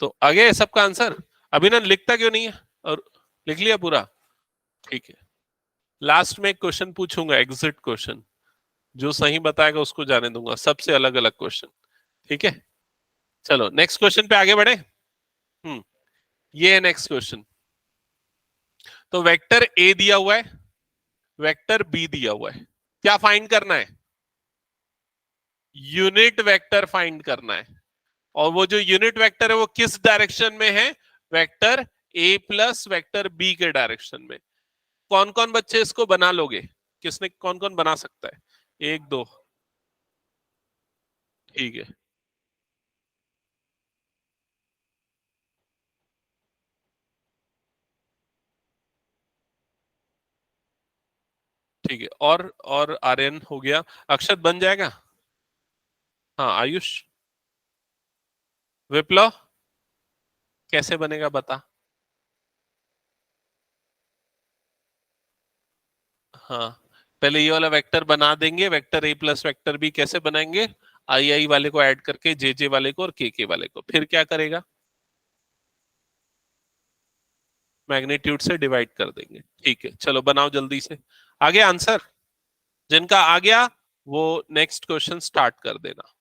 तो आ गया सबका आंसर? अभिनंदन लिखता क्यों नहीं है? और लिख लिया पूरा? ठीक है। लास्ट में एक क्वेश्चन पूछूंगा, एग्जिट क्वेश्चन। जो सही बताएगा उसको जाने दूंगा, सबसे अलग अलग क्वेश्चन। ठीक है। चलो नेक्स्ट क्वेश्चन पे आगे बढ़े। ये है नेक्स्ट क्वेश्चन। तो वेक्टर ए दिया हुआ है, वेक्टर बी दिया हुआ है। क्या फाइंड करना है? यूनिट वेक्टर फाइंड करना है। और वो जो यूनिट वेक्टर है वो किस डायरेक्शन में है, vector A plus vector B के डायरेक्शन में। कौन कौन बच्चे इसको बना लोगे? किसने, कौन कौन बना सकता है? एक दो। ठीक है। ठीक है। और आर्यन हो गया। अक्षत बन जाएगा? हाँ आयुष। विप्लव कैसे बनेगा बता। हाँ पहले ये वाला वेक्टर बना देंगे, vector A plus vector B कैसे बनाएंगे, आई आई वाले को ऐड करके जे वाले को और के वाले को, फिर क्या करेगा, मैग्नीट्यूड से डिवाइड कर देंगे। ठीक है चलो बनाओ जल्दी से। आ गया आंसर? जिनका आ गया वो नेक्स्ट क्वेश्चन स्टार्ट कर देना।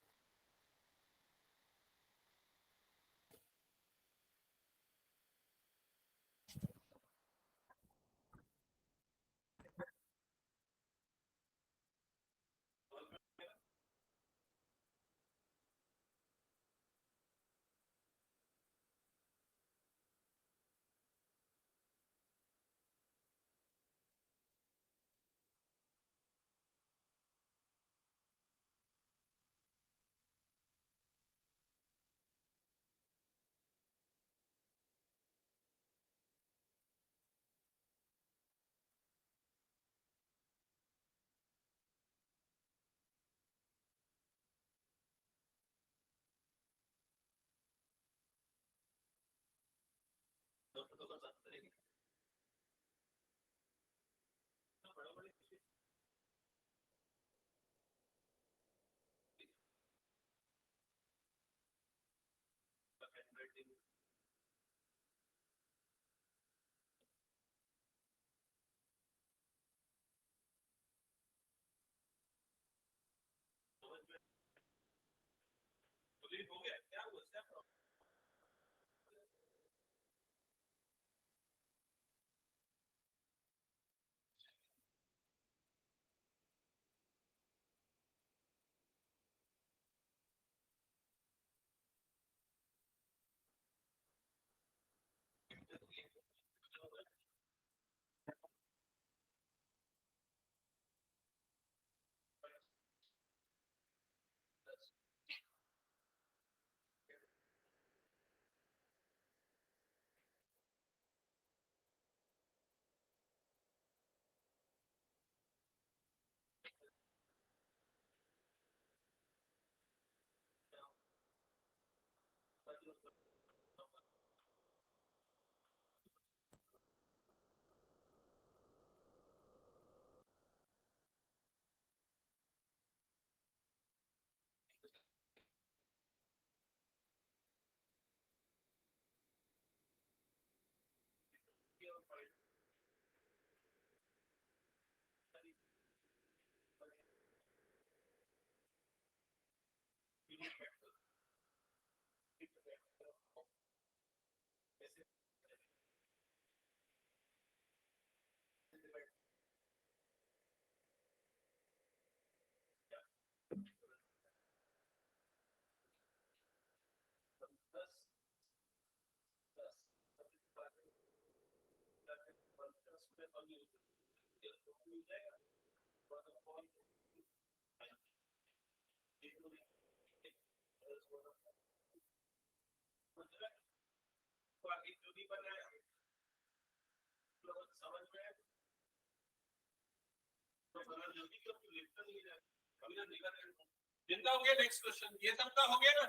जिनका हो गया नेक्स्ट क्वेश्चन, ये सबका हो गया ना,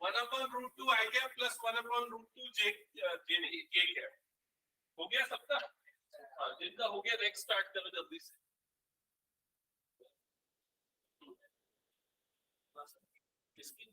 1/√2 आई कैप प्लस 1/√2 जे के कैप हो गया सबका। हाँ, जिनका हो गया नेक्स्ट स्टार्ट करो जल्दी से। किसकी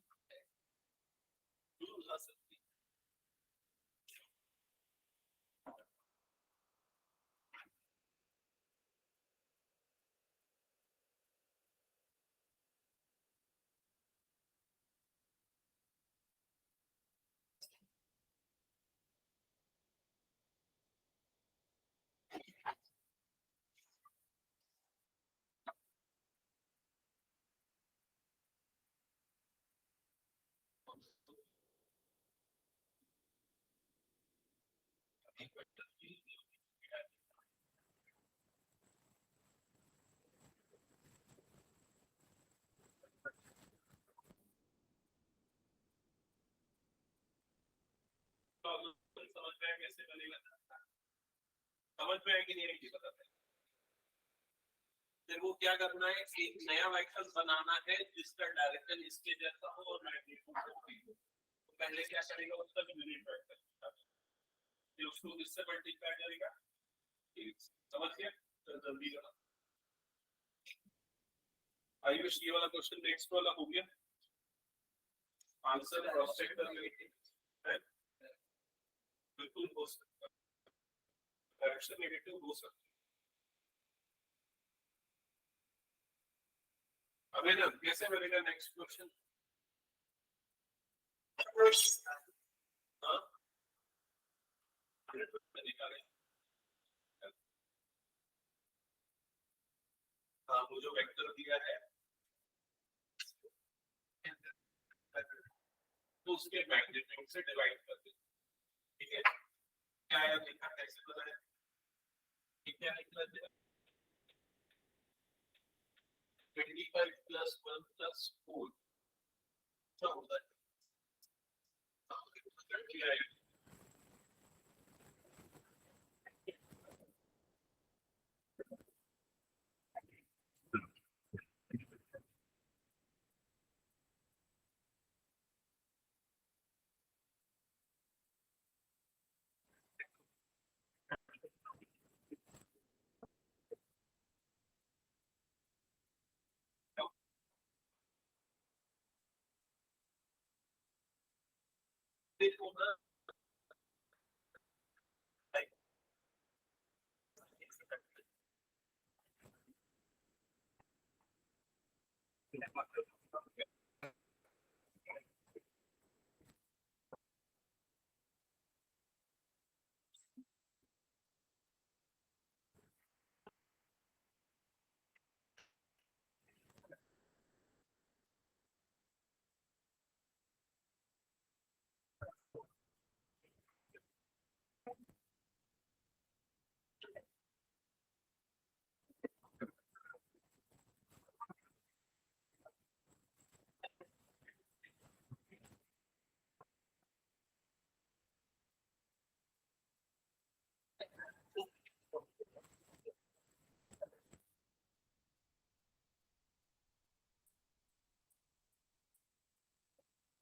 समझ में आया कैसे बनेगा? समझ में आया कि नहीं आएगी बताते हैं। फिर वो क्या करना है, एक नया वेक्टर बनाना है जिसका डायरेक्शन इसके जैसा हो और मैग्नीट्यूड तो पहले क्या करेगा, उसका यूनिट वेक्टर फिर उसको इससे मल्टीप्लाई करेगा। समझ गया? तो जल्दी करो। आयुष ये वाला क्वेश्चन नेक्स्ट वाला हो गया। आंसर क्रॉस चेक कर लेंगे, बिल्कुल हो सकता है, डायरेक्शन नेगेटिव हो सकता है। अबे ना कैसे बनेगा नेक्स्ट क्वेश्चन? हाँ हाँ, वो जो वेक्टर दिया है तो उसके मैग्नीट्यूड से डिवाइड कर दे। ठीक है, क्या है लिखा कैसे पता है? क्या निकला? 25 + 1 + 4 क्या होता है? क्या है?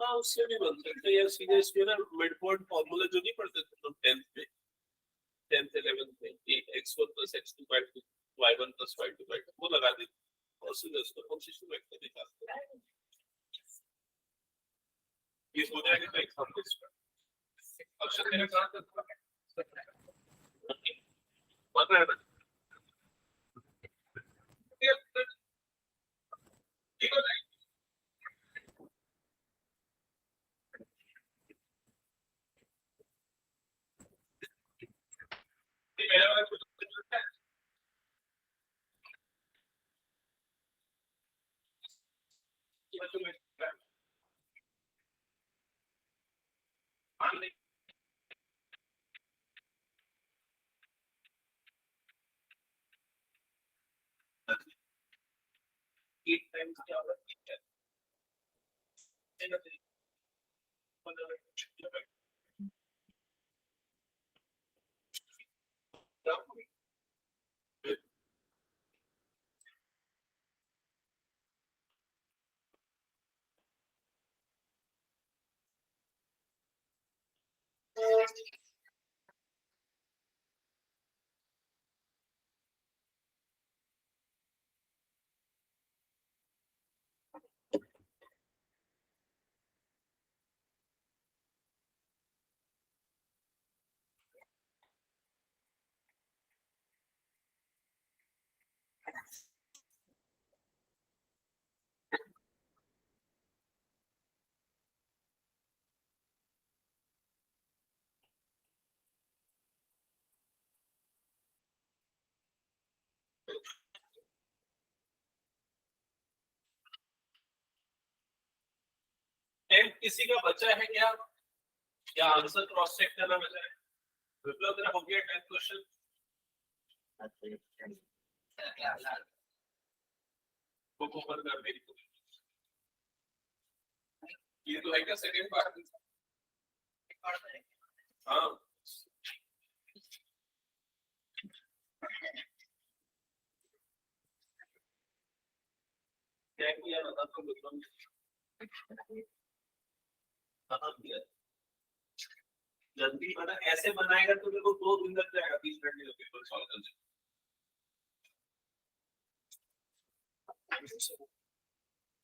हाँ उससे भी बन सकते हैं यार सीधे इसमें ना मिड पॉइंट फॉर्मूला जो नहीं पढ़ते थे तुम 10th में 10th 11th में x1 plus x2 by 2 y1 plus y2 by 2 वो लगा दे और सीधे उसको पोजीशन वेक्टर निकालते हैं ये हो जाएगा तो एग्जांपल इसका ऑप्शन मेरे कहां तक पता है ना ठीक है किसी का बचा है क्या या आंसर क्रॉस चेक करना बचा है विप्लव तेरा हो गया 10th क्वेश्चन को कवर कर मेरी को ये तो है क्या सेकंड पार्ट हाँ क्या किया ना तो विप्लव कहां किया जल्दी बना ऐसे बनाएगा तो मेरे को 2 दिन लग जाएगा 20 मिनट में पेपर सॉल्व करने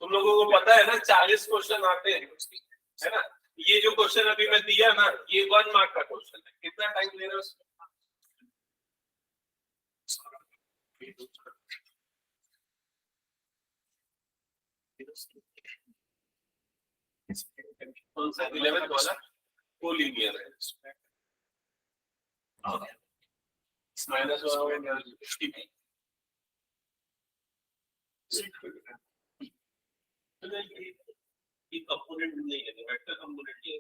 तुम लोगों को पता है ना 40 क्वेश्चन आते हैं है ना ये जो क्वेश्चन अभी मैं दिया ना ये 1 मार्क का क्वेश्चन है कितना टाइम ले रहा है उसमें कौन सा 11th वाला कोलिनियर है माइनस ये कंपोनेंट नहीं है वेक्टर कंपोनेंट है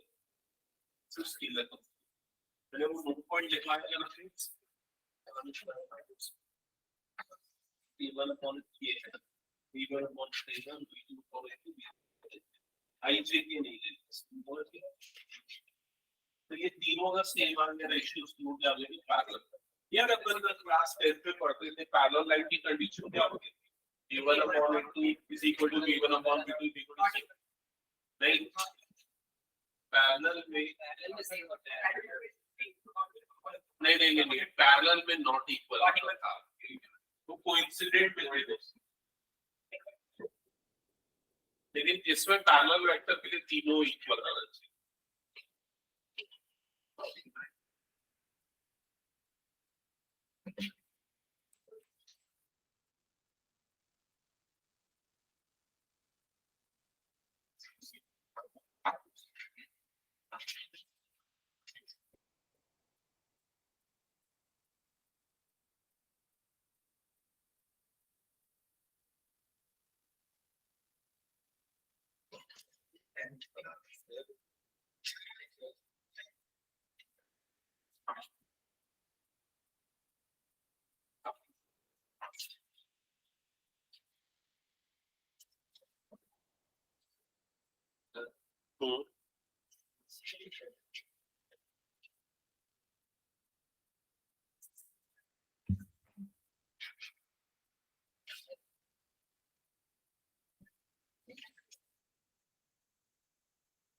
सिर्फ स्केलर कंपोनेंट मैंने वो पॉइंट लिखा है ना p1 upon k p1 upon k1 p2 upon k2 ij के नहीं है तो ये तीनों का सेम आ गया रेशियो स्मूथ आ गया पैरेलल यार अपन का क्लास 10 पे पढ़ते थे पैरेलल लाइन की कंडीशन क्या होगी p1 upon k2 is equal to p1 upon k2 is equal to नहीं पैरेलल में नहीं पैरेलल में नॉट इक्वल तो कोइंसिडेंट में दे लेकिन इसमें पैरेलल वेक्टर के लिए तीनों इक्वल आना चाहिए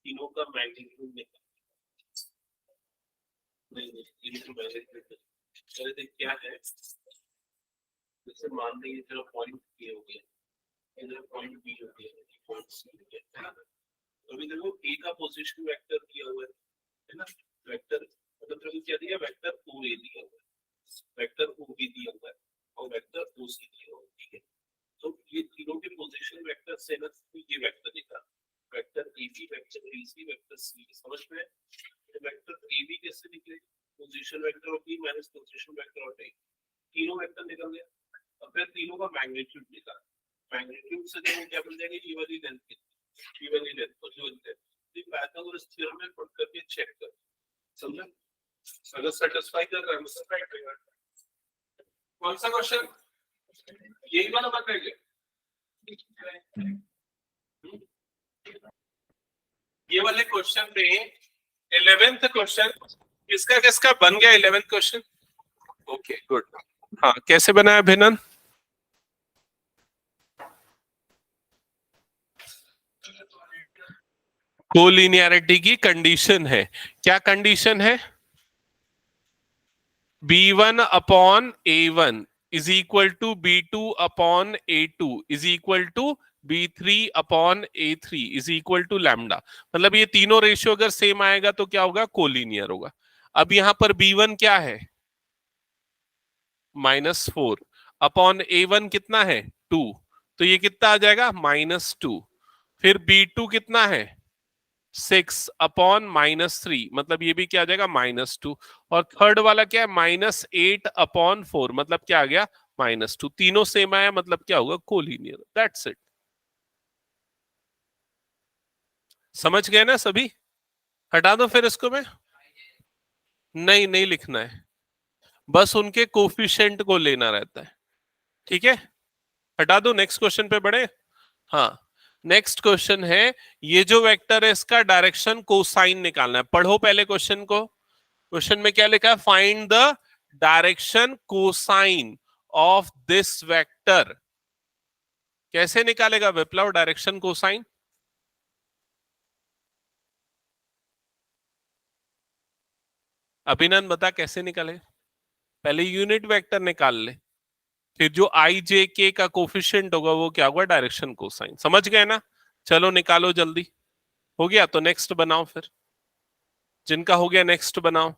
तीनों का मैग्नीट्यूड निकाल। नहीं नहीं, तीनों का मैग्नीट्यूड चले देख क्या है। जैसे मान लीजिए चलो पॉइंट ए हो गया, इधर पॉइंट बी हो गया, पॉइंट सी हो गया, है ना। अभी देखो ए का पोजीशन वेक्टर दिया हुआ है ना। वेक्टर मतलब देखो क्या दिया, वेक्टर ओ ए दिया हुआ है, वेक्टर ओ बी दिया हुआ है और वेक्टर ओ सी दिया हुआ है, ठीक है। तो ये तीनों के पोजीशन वेक्टर से ना, तो ये वेक्टर दिखा, vector A B, vector B C, vector C, समझ में। तो वेक्टर ए बी कैसे निकले, position vector of B minus position vector of A, तीनों वेक्टर निकल गए। और फिर तीनों का मैग्नीट्यूड निकाल, मैग्नीट्यूड से देखो क्या बन जाएगी, ये वाली लेंथ कितनी, ये वाली लेंथ और ये वाली लेंथ, ये पाइथागोरस थ्योरम में पुट करके चेक कर, समझा। अगर सेटिस्फाई कर रहा है तो सेटिस्फाई करेगा। कौन सा क्वेश्चन, यही वाला बताइए। ये वाले क्वेश्चन में 11th क्वेश्चन किसका किसका बन गया, 11th क्वेश्चन। Okay good. हाँ कैसे बनाया अभिनंदन। कोलिनियरिटी की कंडीशन है, क्या कंडीशन है, B1 upon A1 is equal to B2 upon A2 is equal to B3 upon A3 is equal to lambda. मतलब ये तीनों रेशियो अगर सेम आएगा तो क्या होगा, कोलिनियर होगा। अब यहां पर B1 क्या है, -4 अपॉन A1 कितना है 2, तो ये कितना आ जाएगा -2। फिर B2 कितना है 6 अपॉन -3, मतलब ये भी क्या आ जाएगा -2। और थर्ड वाला क्या है -8 अपॉन 4, मतलब क्या आ गया -2। तीनों सेम आया, मतलब क्या होगा, कोलिनियर। That's it. समझ गए ना सभी। हटा दो फिर इसको, मैं नहीं नहीं लिखना है, बस उनके कोफिशिएंट को लेना रहता है, ठीक है। हटा दो, नेक्स्ट क्वेश्चन पे बढ़े। हाँ नेक्स्ट क्वेश्चन है, ये जो वेक्टर है इसका डायरेक्शन कोसाइन निकालना है। पढ़ो पहले क्वेश्चन को। क्वेश्चन में क्या लिखा है, find the direction cosine of this vector. कैसे निकालेगा विप्लव डायरेक्शन कोसाइन। अभिनंदन बता कैसे निकाले। पहले यूनिट वेक्टर निकाल ले, फिर जो आई जे के का कोफिशिएंट होगा वो क्या होगा, डायरेक्शन कोसाइन। समझ गए ना। चलो निकालो जल्दी। हो गया तो नेक्स्ट बनाओ फिर, जिनका हो गया नेक्स्ट बनाओ।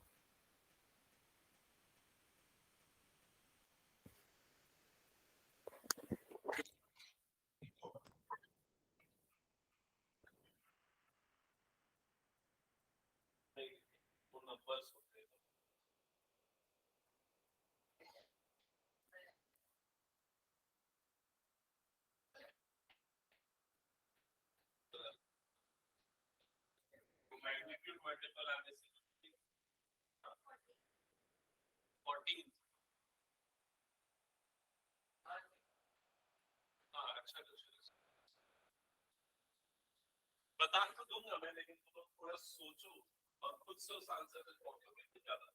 मैग्नीट्यूड मल्टीपल आने से 14। हाँ अच्छा क्वेश्चन, बता तो दूंगा मैं, लेकिन तुम थोड़ा सोचो और खुद से उस आंसर पे पहुंचोगे तो ज्यादा।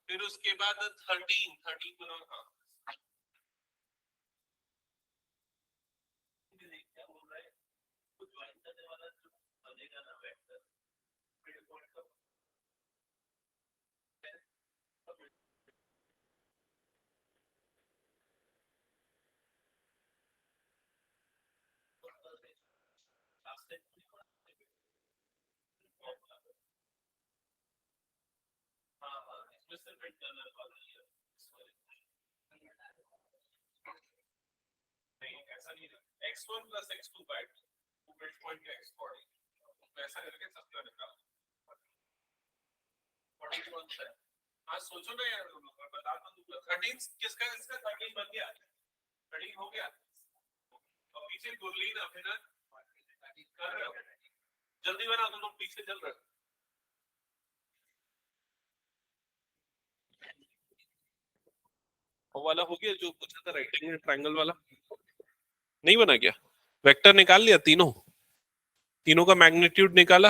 फिर उसके बाद 13 बनाओ। हाँ क्या बोल रहा है, कुछ ज्वाइन करने वाला जो बनेगा ना वेक्टर, फिर पॉइंट का ऐसा नहीं है x1 plus x2 by 2 mid point का x कोऑर्डिनेट ऐसा करके सबका निकालो 41 है। हाँ सोचो ना यार, मैं बता दूं 13 किसका, इसका 13 बन गया, 13 हो गया और पीछे गुरलीन अभिनव कर रहे हो, जल्दी बना, तुम लोग पीछे चल रहे हो। वो वाला हो गया जो पूछा था राइटिंग ट्रायंगल वाला, नहीं बना क्या? वेक्टर निकाल लिया, तीनों तीनों का मैग्नीट्यूड निकाला।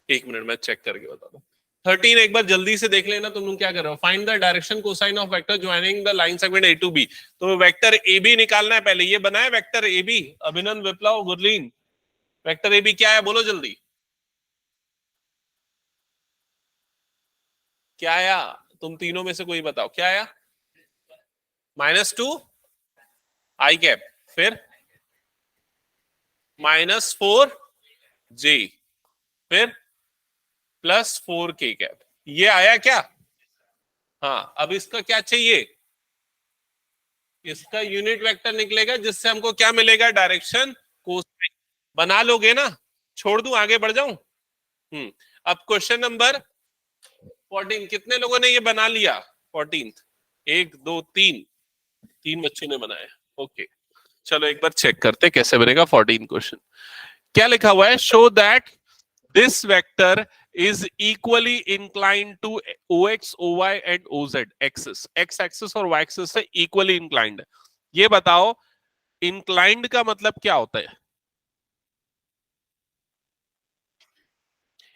एक मिनट मैं चेक करके बता दूं। 13 एक बार जल्दी से देख लेना तुम लोग क्या कर रहे हो। Find the direction cosine of vector joining the line segment A to B. तो वेक्टर ए बी निकालना है पहले। ये बनाया vector A B, Abhinandan, Viplav, Gurleen. Vector A B क्या है बोलो जल्दी, क्या आया? तुम तीनों में से कोई बताओ क्या आया? -2 आई कैप, फिर -4 जे, फिर +4 के कैप। ये आया क्या? हाँ, अब इसका क्या चाहिए? इसका यूनिट वेक्टर निकलेगा जिससे हमको क्या मिलेगा? Direction cosine. बना लोगे ना? छोड़ दूं आगे बढ़ जाऊं? अब क्वेश्चन नंबर 14, कितने लोगों ने ये बना लिया? 14, 1 2 3, 3 बच्चों ने बनाया। ओके, चलो एक बार चेक करते कैसे बनेगा 14 क्वेश्चन। क्या लिखा हुआ है? Show that this vector is equally inclined to ox, oy and oz axis, x axis और y axis से equally inclined है। ये बताओ inclined का मतलब क्या होता है?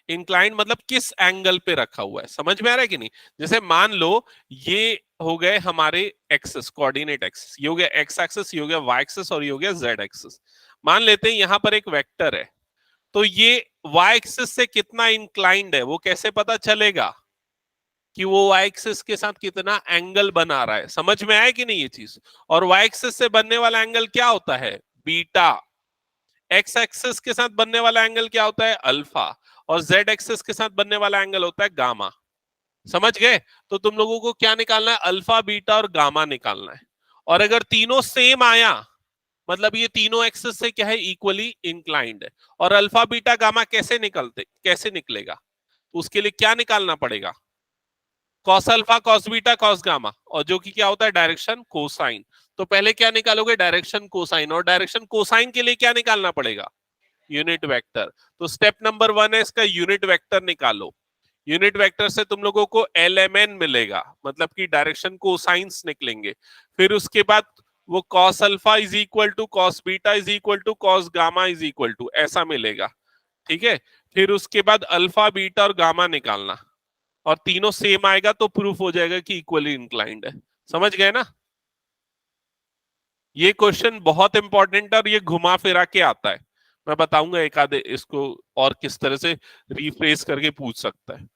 इंक्लाइंड मतलब किस एंगल पे रखा हुआ है, समझ में आ रहा है कि नहीं? जैसे मान लो ये हो गए हमारे एक्सिस, कोऑर्डिनेट एक्सिस, ये हो गया एक्स एक्सिस, ये हो गया वाई एक्सिस और ये हो गया जेड एक्सिस। मान लेते हैं यहां पर एक वेक्टर है, तो ये वाई एक्सिस से कितना इंक्लाइंड है वो कैसे पता चलेगा कि वो वाई एक्सिस के साथ कितना एंगल बना रहा है? समझ में आया कि नहीं ये चीज? और वाई एक्सिस से बनने वाला एंगल क्या होता है? बीटा। एक्स एक्सिस के साथ बनने वाला एंगल क्या होता है? अल्फा। और जेड एक्सिस के साथ बनने वाला एंगल होता है गामा। समझ गए? तो तुम लोगों को क्या निकालना है? अल्फा, बीटा और गामा निकालना है। और अगर तीनों सेम आया, मतलब ये तीनों एक्सिस से क्या है? इक्वली इंक्लाइंड है। और अल्फा, बीटा, गामा कैसे निकलेगा? तो उसके लिए क्या निकालना पड़ेगा? Cos alpha, cos beta, cos gamma, और जो कि क्या होता है? Direction cosine. तो पहले क्या निकालोगे? Direction cosine. और डायरेक्शन कोसाइन के लिए क्या निकालना पड़ेगा? Unit vector. तो स्टेप नंबर 1 है इसका यूनिट वेक्टर निकालो। यूनिट वेक्टर से तुम लोगों को LMN मिलेगा, मतलब कि डायरेक्शन कोसाइंस निकलेंगे। फिर उसके बाद वो cos alpha is equal to cos beta is equal to cos gamma is equal to ऐसा मिलेगा। ठीक है, फिर उसके बाद अल्फा, बीटा और गामा निकालना, और तीनों सेम आएगा तो प्रूफ हो जाएगा कि इक्वली इंक्लाइंड है। समझ गए ना? ये क्वेश्चन बहुत इंपॉर्टेंट है और ये घुमा फिरा के आता है। मैं बताऊंगा एक आधे इसको और किस तरह से रिफ्रेस करके पूछ सकता है।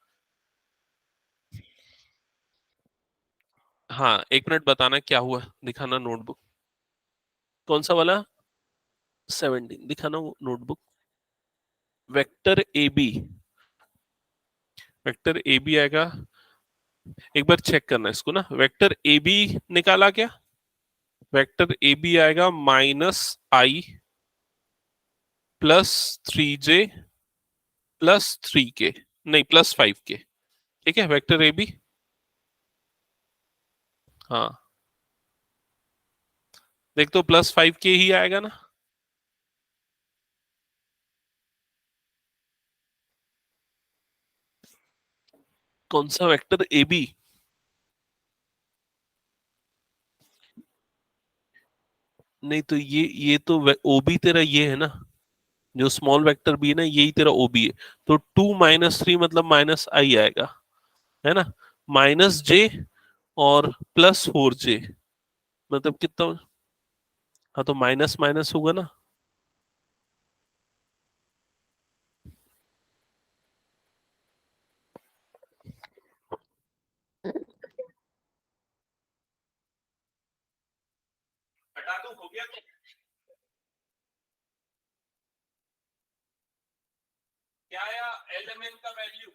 हाँ, एक मिनट, बताना क्या हुआ, दिखाना नोटबुक। कौन सा वाला? 17, दिखाना notebook. Vector A B, vector A B आएगा, एक बार चेक करना इसको ना। वेक्टर ए बी निकाला क्या? वेक्टर ए बी आएगा -i +3j +3k, नहीं +5k। ठीक है, वेक्टर ए बी। हाँ, देख तो +5k ही आएगा ना। कौन सा वेक्टर ए बी? नहीं तो ये तो ओ बी तेरा ये है ना, जो स्मॉल वेक्टर बी है ना, यही तेरा ओ बी है। तो 2 - 3 मतलब -i आएगा, है ना, -j और +4j, मतलब कितना? हाँ तो माइनस माइनस होगा ना। हटा दो, हो गया। क्या आया एलएमएन का वैल्यू?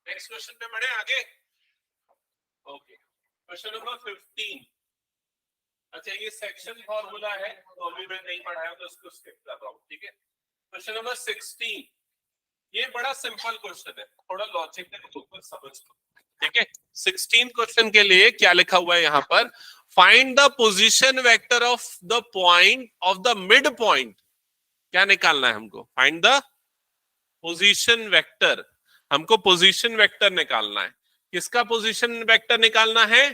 नेक्स्ट क्वेश्चन पे बढ़े आगे। Okay, question number 15। अच्छा, ये सेक्शन फॉर्मूला है तो अभी मैं नहीं पढ़ाया तो उसको स्किप कर रहा हूँ, ठीक है। क्वेश्चन नंबर 16, ये बड़ा सिंपल क्वेश्चन है, थोड़ा लॉजिक है तो समझ लो, ठीक है। 16 क्वेश्चन के लिए क्या लिखा हुआ है यहाँ पर? Find the position vector of the point of the mid point. क्या निकालना है हमको? Find the position vector. हमको पोजीशन वेक्टर निकालना है। किसका पोजीशन वेक्टर निकालना है?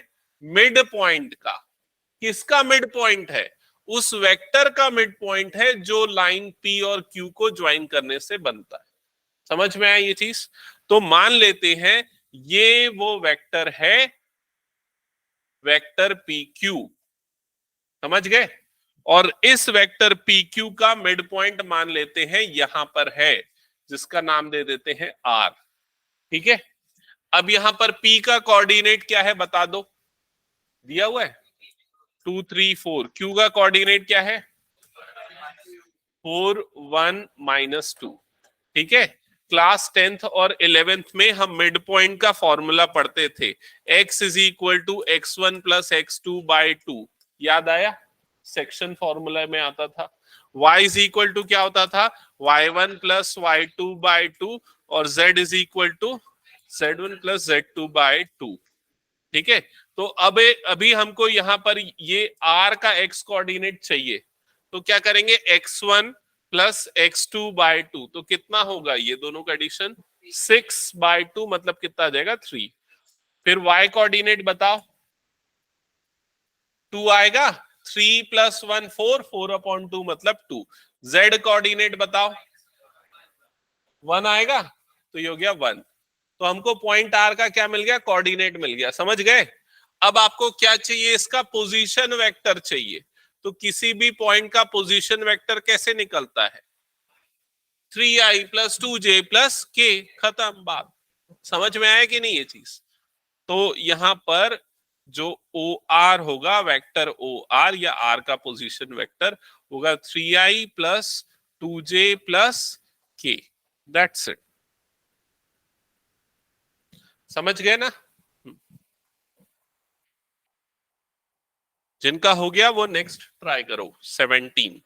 मिड पॉइंट का। किसका मिड पॉइंट है? उस वेक्टर का मिड पॉइंट है जो लाइन पी और क्यू को ज्वाइन करने से बनता है। समझ में आया ये चीज? तो मान लेते हैं ये वो वेक्टर है, वेक्टर पी क्यू। समझ गए? और इस वेक्टर पी क्यू का मिड पॉइंट मान लेते हैं यहां पर है, जिसका नाम दे देते हैं आर। ठीक है। अब यहां पर पी का कोऑर्डिनेट क्या है बता दो, दिया हुआ है 2 3 4। क्यू का कोऑर्डिनेट क्या है? 4 1 - 2। ठीक है। क्लास 10th और 11th में हम मिड पॉइंट का फॉर्मूला पढ़ते थे, x is equal to x1 plus x2/2। याद आया? सेक्शन फॉर्मूला में आता था। y इज इक्वल टू क्या होता था? y1 प्लस y2/2 और z is equal to z1 plus z2/2। ठीक है। तो अब अभी हमको यहाँ पर ये r का x कोऑर्डिनेट चाहिए, तो क्या करेंगे? x1 प्लस x2/2, तो कितना होगा ये दोनों का एडिशन? 6/2 मतलब कितना आ जाएगा? 3। फिर y कोऑर्डिनेट बताओ, 2 आएगा। 3 + 1 4, 4/2 मतलब 2। z कोऑर्डिनेट बताओ, 1 आएगा, तो ये हो गया 1। तो हमको पॉइंट आर का क्या मिल गया? कोऑर्डिनेट मिल गया। समझ गए? अब आपको क्या चाहिए? इसका पोजीशन वेक्टर चाहिए। तो किसी भी पॉइंट का पोजीशन वेक्टर कैसे निकलता है? 3i + 2j + k। खत्म बात। समझ में आया कि नहीं ये चीज? तो यहां पर जो ओ आर होगा, वेक्टर ओ आर या आर का पोजीशन वेक्टर होगा 3i + 2j + k। That's it. समझ गए ना? जिनका हो गया वो नेक्स्ट ट्राई करो। 17।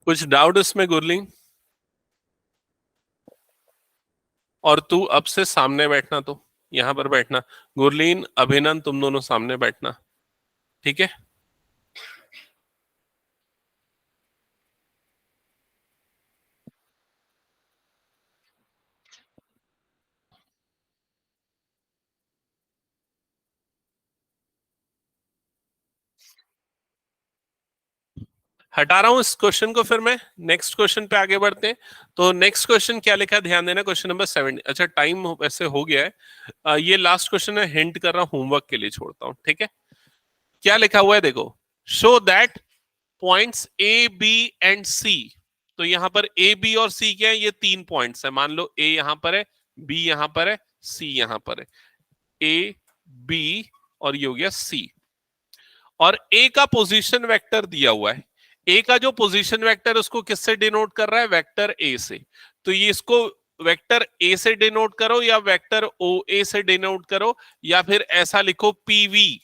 कुछ डाउट इसमें गुरलीन? और तू अब से सामने बैठना, तो यहां पर बैठना। गुरलीन, अभिनंदन, तुम दोनों सामने बैठना, ठीक है। हटा रहा हूं इस क्वेश्चन को, फिर मैं नेक्स्ट क्वेश्चन पे आगे बढ़ते हैं। तो नेक्स्ट क्वेश्चन क्या लिखा है ध्यान देना, क्वेश्चन नंबर 7। अच्छा टाइम वैसे हो गया है, ये लास्ट क्वेश्चन है, हिंट कर रहा हूं, होमवर्क के लिए छोड़ता हूं, ठीक है। क्या लिखा हुआ है देखो, show that points A B and C. तो यहां पर ए बी और सी क्या है, ये 3 पॉइंट्स है। मान लो ए यहां पर है, बी यहां पर है, सी यहां पर है। ए बी और ये हो गया सी। और ए का पोजीशन वेक्टर दिया हुआ है। ए का जो पोजीशन वेक्टर उसको किससे डिनोट कर रहा है, वेक्टर ए से। तो ये इसको वेक्टर ए से डिनोट करो, या वेक्टर ओ ए से डिनोट करो, या फिर ऐसा लिखो पीवी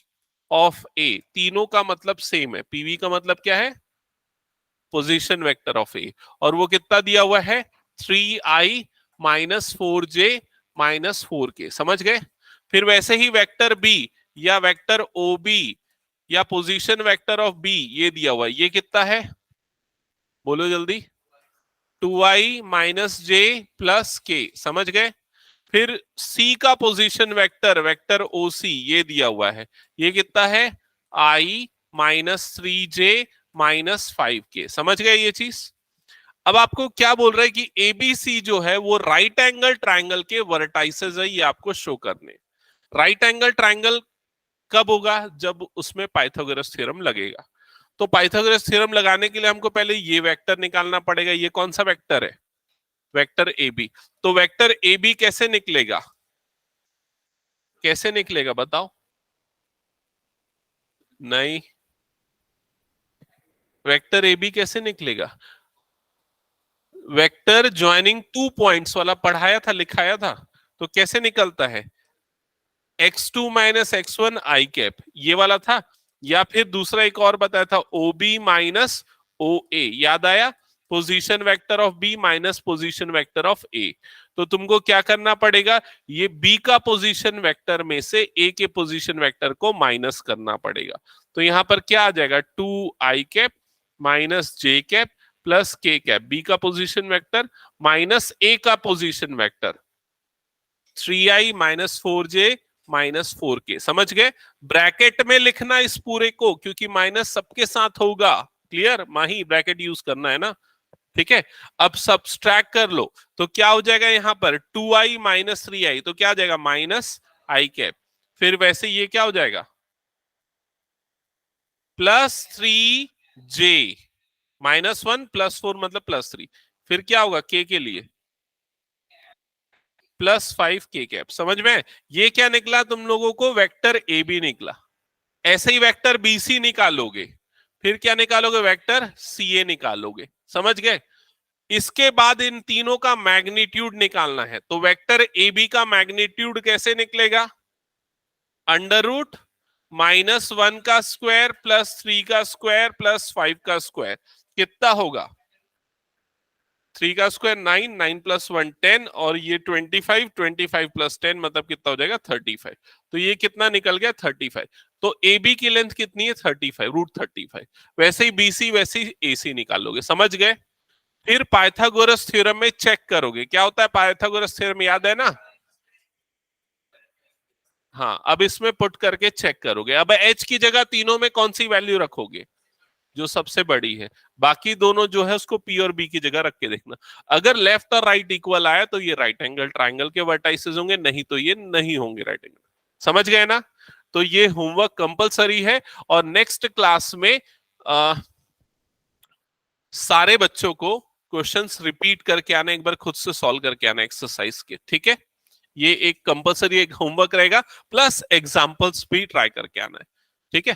ऑफ ए। तीनों का मतलब सेम है। पीवी का मतलब क्या है, पोजीशन वेक्टर ऑफ ए। और वो कितना दिया हुआ है, 3i minus 4j minus 4k। समझ गए। फिर वैसे ही वेक्टर बी या वेक्टर ओ बी या पोजीशन वेक्टर ऑफ बी ये दिया हुआ है, ये कितना है, बोलो जल्दी, 2i माइनस जे प्लस के। समझ गए। फिर सी का पोजीशन वेक्टर, वेक्टर ओ सी, ये दिया हुआ है, ये कितना है, i minus 3j minus 5k। समझ गए ये चीज। अब आपको क्या बोल रहा है कि एबीसी जो है वो राइट एंगल ट्राइंगल के वर्टाइसेस है, ये आपको शो करने। राइट एंगल ट्राइंगल कब होगा, जब उसमें पाइथागोरस थ्योरम लगेगा। तो पाइथागोरस थ्योरम लगाने के लिए हमको पहले ये वेक्टर निकालना पड़ेगा। ये कौन सा वेक्टर है, वेक्टर ए बी। तो वेक्टर ए बी कैसे निकलेगा, कैसे निकलेगा बताओ। नहीं, वेक्टर ए बी कैसे निकलेगा, वेक्टर ज्वाइनिंग 2 पॉइंट्स वाला पढ़ाया था, लिखाया था। तो कैसे निकलता है, x2 माइनस x1 आई कैप, ये वाला था। या फिर दूसरा एक और बताया था, O B minus O A, याद आया, position vector of B minus position vector of A. तो तुमको क्या करना पड़ेगा, ये बी का पोजीशन वेक्टर में से ए के पोजीशन वेक्टर को माइनस करना पड़ेगा। तो यहां पर क्या आ जाएगा, 2i कैप माइनस जे कैप प्लस के कैप। बी का पोजीशन वेक्टर माइनस ए का position vector, 3i minus 4j minus 4k। समझ गए। ब्रैकेट में लिखना इस पूरे को, क्योंकि माइनस सबके साथ होगा। क्लियर, माही ब्रैकेट यूज करना है ना, ठीक है। अब सब्सट्रैक्ट कर लो, तो क्या हो जाएगा यहां पर, 2i माइनस 3i, तो क्या हो जाएगा, माइनस आई कैप। फिर वैसे ये क्या हो जाएगा, प्लस 3j माइनस 1 प्लस 4 मतलब प्लस 3। फिर क्या होगा के लिए, प्लस 5k कैप। समझ में। ये क्या निकला तुम लोगों को, वेक्टर ए बी निकला। ऐसे ही वेक्टर बी सी निकालोगे, फिर क्या निकालोगे, वेक्टर सी ए निकालोगे। समझ गए। इसके बाद इन तीनों का मैग्नीट्यूड निकालना है। तो वेक्टर ए बी का मैग्नीट्यूड कैसे निकलेगा, अंडर रूट -1 का स्क्वायर प्लस 3 का स्क्वायर प्लस 5 का स्क्वायर। कितना होगा, 3 का स्क्वायर 9, 9 प्लस 1 10, और ये 25, 25 प्लस 10 मतलब कितना हो जाएगा, 35। तो ये कितना निकल गया, 35। तो ए बी की लेंथ कितनी है, 35, रूट 35। वैसे ही बीसी वैसे ही एसी निकालोगे। समझ गए। फिर पाइथागोरस थ्योरम में चेक करोगे, क्या होता है पाइथागोरस थ्योरम, याद है ना। हाँ, अब इसमें पुट करके चेक करोगे। अब एच की जगह तीनों में कौन सी वैल्यू रखोगे, जो सबसे बड़ी है। बाकी दोनों जो है उसको पी और बी की जगह रख के देखना। अगर लेफ्ट और राइट इक्वल आया तो ये राइट एंगल ट्राइंगल के वर्टाइसेस होंगे, नहीं तो ये नहीं होंगे राइट एंगल। समझ गए ना। तो ये होमवर्क कंपलसरी है। और नेक्स्ट क्लास में सारे बच्चों को क्वेश्चंस रिपीट करके आना, एक बार खुद से सॉल्व करके आना एक्सरसाइज के, ठीक है। ये एक कंपलसरी एक होमवर्क रहेगा, प्लस एग्जांपल्स भी ट्राई करके आना है, ठीक है।